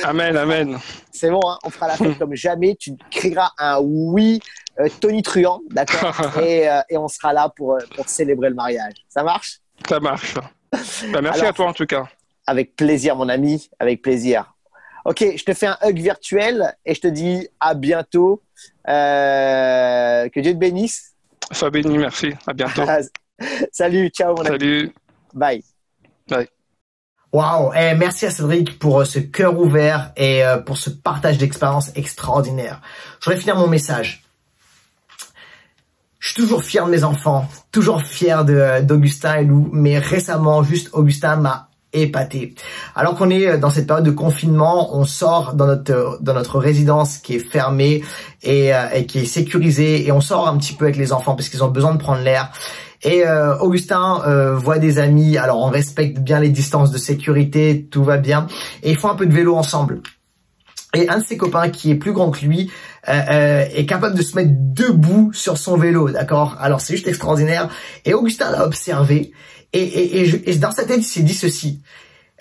Amen, amen. C'est bon, hein, on fera la fête comme jamais. Tu crieras un oui tonitruant, d'accord, et on sera là pour célébrer le mariage. Ça marche? Ça marche. Merci à toi en tout cas. Avec plaisir, mon ami, avec plaisir. Ok, je te fais un hug virtuel et je te dis à bientôt. Que Dieu te bénisse. Sois béni, merci. À bientôt. Salut, ciao mon ami. Salut. Bye. Bye. Waouh, merci à Cédric pour ce cœur ouvert et pour ce partage d'expérience extraordinaire. Je voudrais finir mon message. Je suis toujours fier de mes enfants, toujours fier d'Augustin et Lou, mais récemment, juste Augustin m'a épaté. Alors qu'on est dans cette période de confinement, on sort dans notre résidence qui est fermée et qui est sécurisée, et on sort un petit peu avec les enfants parce qu'ils ont besoin de prendre l'air. Et Augustin voit des amis, alors on respecte bien les distances de sécurité, tout va bien, et ils font un peu de vélo ensemble. Et un de ses copains qui est plus grand que lui est capable de se mettre debout sur son vélo, d'accord? Alors c'est juste extraordinaire. Et Augustin l'a observé et dans sa tête il s'est dit ceci.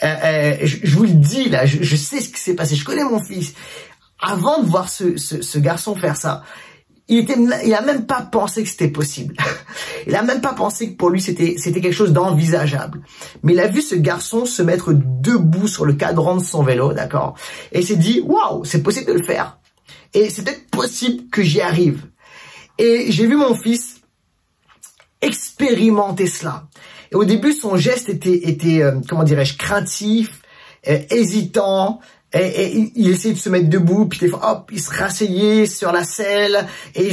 Je vous le dis là, je sais ce qui s'est passé. Je connais mon fils. Avant de voir ce garçon faire ça, il a même pas pensé que c'était possible. Il a même pas pensé que pour lui c'était quelque chose d'envisageable. Mais il a vu ce garçon se mettre debout sur le cadran de son vélo, d'accord? Et il s'est dit, waouh, c'est possible de le faire. Et c'est peut-être possible que j'y arrive. Et j'ai vu mon fils expérimenter cela. Et au début, son geste était comment dirais-je, craintif, hésitant. Et il essayait de se mettre debout, puis des fois, hop, il se rasseyait sur la selle, et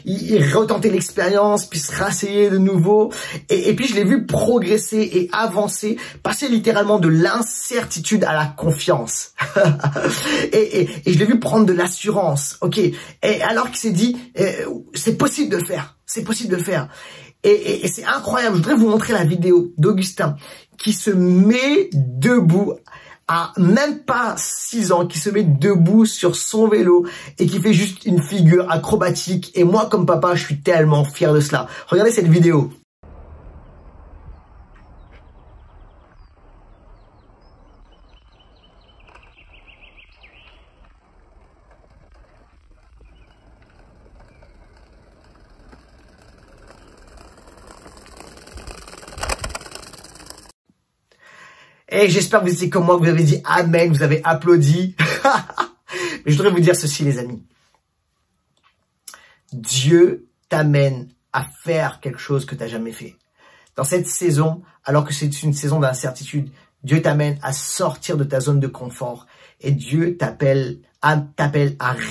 il retentait l'expérience, puis se rasseyait de nouveau. Et puis je l'ai vu progresser et avancer, passer littéralement de l'incertitude à la confiance. et je l'ai vu prendre de l'assurance, ok. Et alors qu'il s'est dit, c'est possible de le faire, c'est possible de le faire. Et c'est incroyable, je voudrais vous montrer la vidéo d'Augustin qui se met debout à même pas 6 ans, qui se met debout sur son vélo et qui fait juste une figure acrobatique. Et moi, comme papa, je suis tellement fier de cela. Regardez cette vidéo. Et j'espère que vous étiez comme moi, que vous avez dit Amen, vous avez applaudi. Mais je voudrais vous dire ceci, les amis. Dieu t'amène à faire quelque chose que tu n'as jamais fait. Dans cette saison, alors que c'est une saison d'incertitude, Dieu t'amène à sortir de ta zone de confort. Et Dieu t'appelle à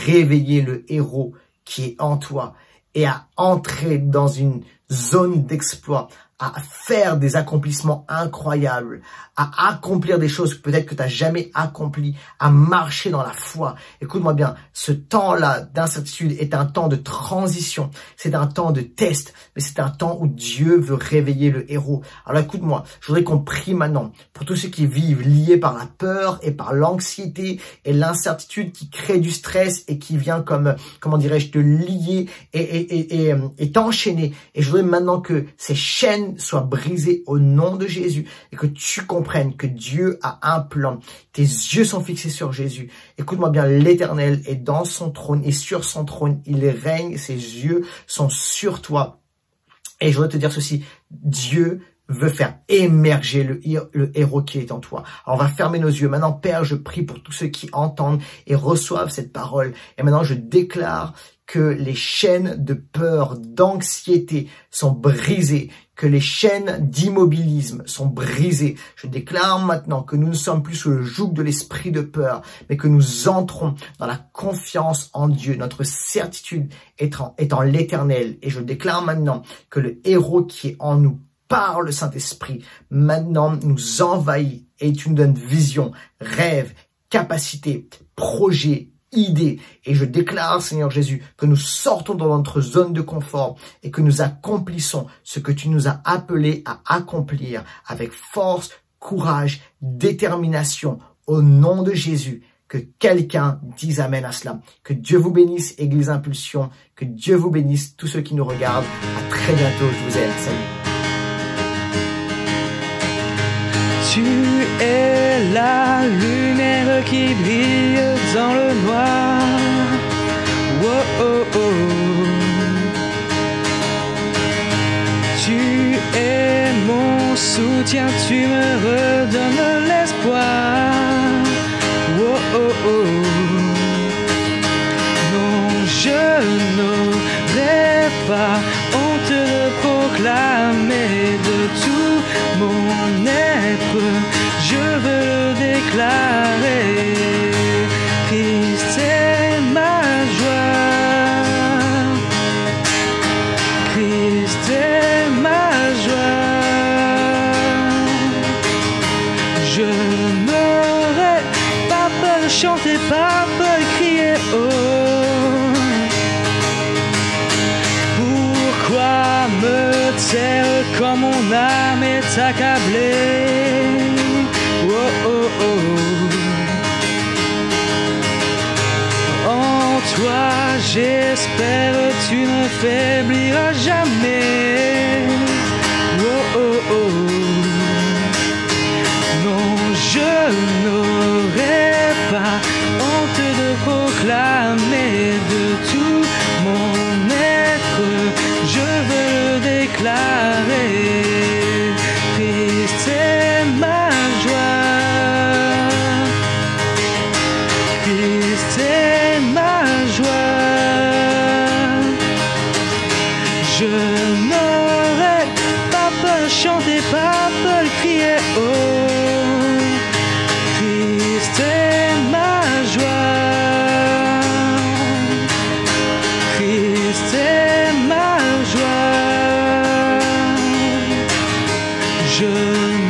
réveiller le héros qui est en toi et à entrer dans une zone d'exploit, à faire des accomplissements incroyables, à accomplir des choses peut-être que tu n'as jamais accomplies, à marcher dans la foi. Écoute-moi bien, ce temps-là d'incertitude est un temps de transition, c'est un temps de test, mais c'est un temps où Dieu veut réveiller le héros. Alors écoute-moi, je voudrais qu'on prie maintenant pour tous ceux qui vivent liés par la peur et par l'anxiété et l'incertitude qui crée du stress et qui vient comme, comment dirais-je, te lier et t'enchaîner. Et je voudrais maintenant que ces chaînes soient brisées au nom de Jésus et que tu comprennes que Dieu a un plan. Tes yeux sont fixés sur Jésus. Écoute-moi bien, l'Éternel est dans son trône et sur son trône, il règne, ses yeux sont sur toi. Et je voudrais te dire ceci, Dieu veut faire émerger le héros qui est en toi. Alors on va fermer nos yeux. Maintenant, Père, je prie pour tous ceux qui entendent et reçoivent cette parole. Et maintenant, je déclare que les chaînes de peur, d'anxiété sont brisées, que les chaînes d'immobilisme sont brisées. Je déclare maintenant que nous ne sommes plus sous le joug de l'esprit de peur, mais que nous entrons dans la confiance en Dieu. Notre certitude est en l'Éternel. Et je déclare maintenant que le héros qui est en nous, par le Saint-Esprit, maintenant nous envahit et tu nous donnes vision, rêve, capacité, projet, idée. Et je déclare, Seigneur Jésus, que nous sortons dans notre zone de confort et que nous accomplissons ce que tu nous as appelé à accomplir avec force, courage, détermination, au nom de Jésus. Que quelqu'un dise amen à cela. Que Dieu vous bénisse, Église Impulsion. Que Dieu vous bénisse, tous ceux qui nous regardent. À très bientôt. Je vous aime. Salut. Tu es la lumière qui brille dans le noir. Oh, oh, oh. Tu es mon soutien, tu me redonnes l'espoir. Oh, oh, oh. Non, je n'aurais pas honte de proclamer de tout mon être, je veux le déclarer. Christ est ma joie, Christ est ma joie. Je n'aurais pas peur de chanter, pas peur de crier oh. Pourquoi me taire quand mon âme est accablée? Oh, oh, oh. En toi j'espère, tu ne faibliras jamais. Oh, oh, oh. Non, je n'aurais pas honte de proclamer de tout mon être, je veux le déclarer. Christ est ma joie, Christ est ma joie. Je n'aurais pas peur de chanter, pas peur de crier oh. Christ est ma joie, Christ est ma joie. Je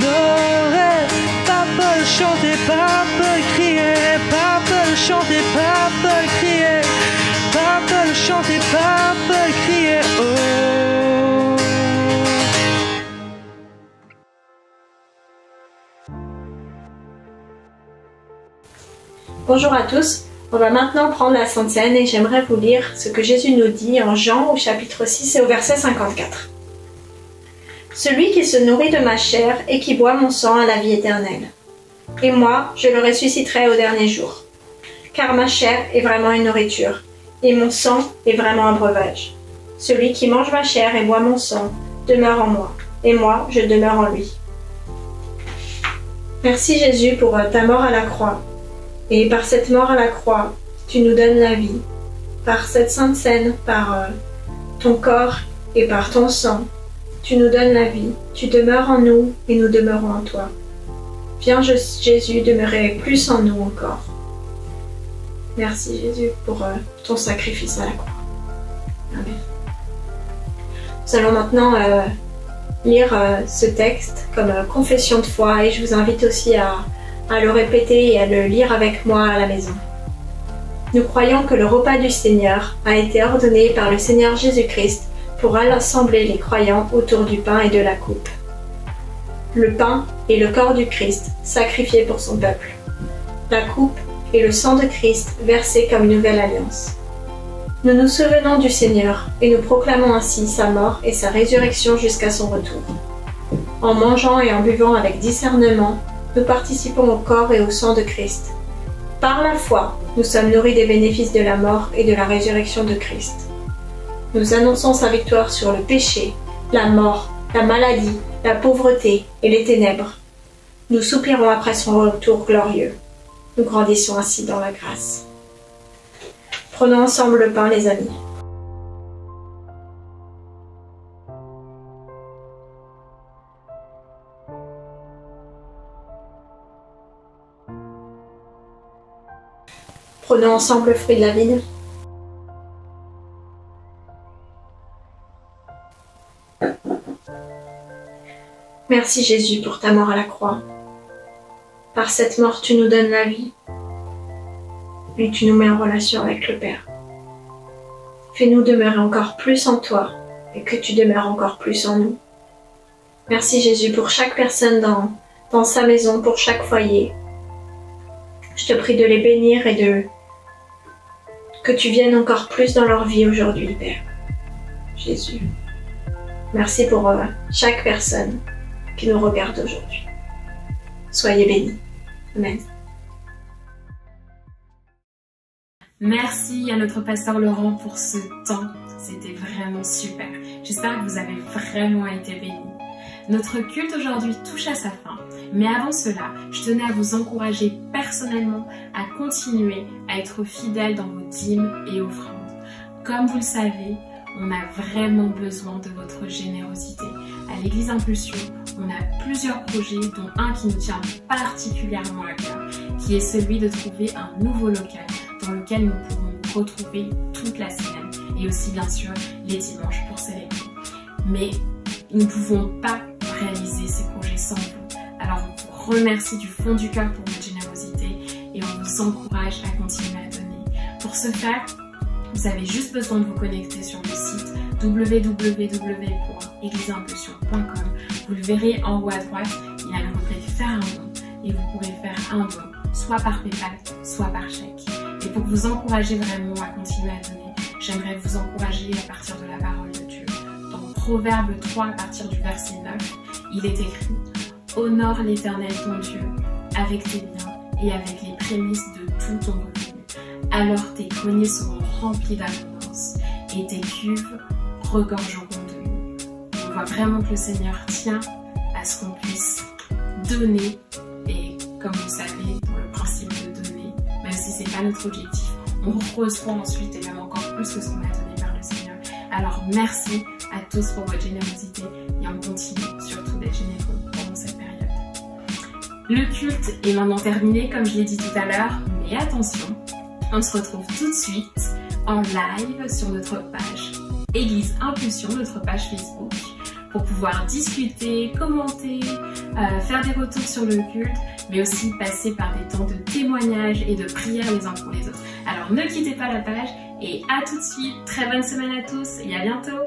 n'aurais pas peur de chanter, pas peur de crier, pas peur de chanter, pas peur de crier, pas peur de chanter, pas peur de crier oh. Bonjour à tous, on va maintenant prendre la Sainte Seine et j'aimerais vous lire ce que Jésus nous dit en Jean au chapitre 6 et au verset 54. Celui qui se nourrit de ma chair et qui boit mon sang a la vie éternelle. Et moi, je le ressusciterai au dernier jour. Car ma chair est vraiment une nourriture, et mon sang est vraiment un breuvage. Celui qui mange ma chair et boit mon sang demeure en moi, et moi, je demeure en lui. Merci Jésus pour ta mort à la croix. Et par cette mort à la croix, tu nous donnes la vie. Par cette Sainte Seine, par ton corps et par ton sang, tu nous donnes la vie. Tu demeures en nous et nous demeurons en toi. Viens Jésus demeurer plus en nous encore. Merci Jésus pour ton sacrifice à la croix. Amen. Nous allons maintenant lire ce texte comme confession de foi et je vous invite aussi à le répéter et à le lire avec moi à la maison. Nous croyons que le repas du Seigneur a été ordonné par le Seigneur Jésus-Christ pour rassembler les croyants autour du pain et de la coupe. Le pain est le corps du Christ, sacrifié pour son peuple. La coupe est le sang de Christ versé comme nouvelle alliance. Nous nous souvenons du Seigneur et nous proclamons ainsi sa mort et sa résurrection jusqu'à son retour. En mangeant et en buvant avec discernement, nous participons au corps et au sang de Christ. Par la foi, nous sommes nourris des bénéfices de la mort et de la résurrection de Christ. Nous annonçons sa victoire sur le péché, la mort, la maladie, la pauvreté et les ténèbres. Nous soupirons après son retour glorieux. Nous grandissons ainsi dans la grâce. Prenons ensemble le pain, les amis. Prenons ensemble le fruit de la vigne. Merci Jésus pour ta mort à la croix. Par cette mort, tu nous donnes la vie et tu nous mets en relation avec le Père. Fais-nous demeurer encore plus en toi et que tu demeures encore plus en nous. Merci Jésus pour chaque personne dans sa maison, pour chaque foyer. Je te prie de les bénir et que tu viennes encore plus dans leur vie aujourd'hui, Père. Jésus. Merci pour chaque personne qui nous regarde aujourd'hui. Soyez bénis. Amen. Merci à notre pasteur Laurent pour ce temps. C'était vraiment super. J'espère que vous avez vraiment été bénis. Notre culte aujourd'hui touche à sa fin. Mais avant cela, je tenais à vous encourager personnellement à continuer à être fidèles dans vos dîmes et offrandes. Comme vous le savez, on a vraiment besoin de votre générosité. À l'Église Impulsion, on a plusieurs projets, dont un qui nous tient particulièrement à cœur, qui est celui de trouver un nouveau local dans lequel nous pourrons nous retrouver toute la semaine et aussi bien sûr les dimanches pour célébrer. Mais nous ne pouvons pas réaliser ces projets sans vous. Alors on vous remercie du fond du cœur pour votre générosité et on vous encourage à continuer à donner. Pour ce faire, vous avez juste besoin de vous connecter sur le site www.égliseimpulsion.com. Vous le verrez en haut à droite, il y a la rubrique faire un don et vous pourrez faire un don soit par PayPal, soit par chèque. Et pour vous encourager vraiment à continuer à donner, j'aimerais vous encourager à partir de la parole de Dieu. Dans Proverbe 3, à partir du verset 9, il est écrit « Honore l'Éternel ton Dieu avec tes biens et avec les prémices de tout ton revenu. Alors tes greniers seront remplis d'abondance et tes cuves regorgeront de l'eau. » On voit vraiment que le Seigneur tient à ce qu'on puisse donner et comme vous savez, dans le principe de donner, même si c'est pas notre objectif, on reçoit ensuite et même encore plus que ce qu'on a donné par le Seigneur. Alors merci à tous pour votre générosité et on continue surtout d'être généreux pendant cette période. Le culte est maintenant terminé comme je l'ai dit tout à l'heure, mais attention, on se retrouve tout de suite en live sur notre page Église Impulsion, notre page Facebook, pour pouvoir discuter, commenter, faire des retours sur le culte, mais aussi passer par des temps de témoignage et de prière les uns pour les autres. Alors ne quittez pas la page et à tout de suite, très bonne semaine à tous et à bientôt.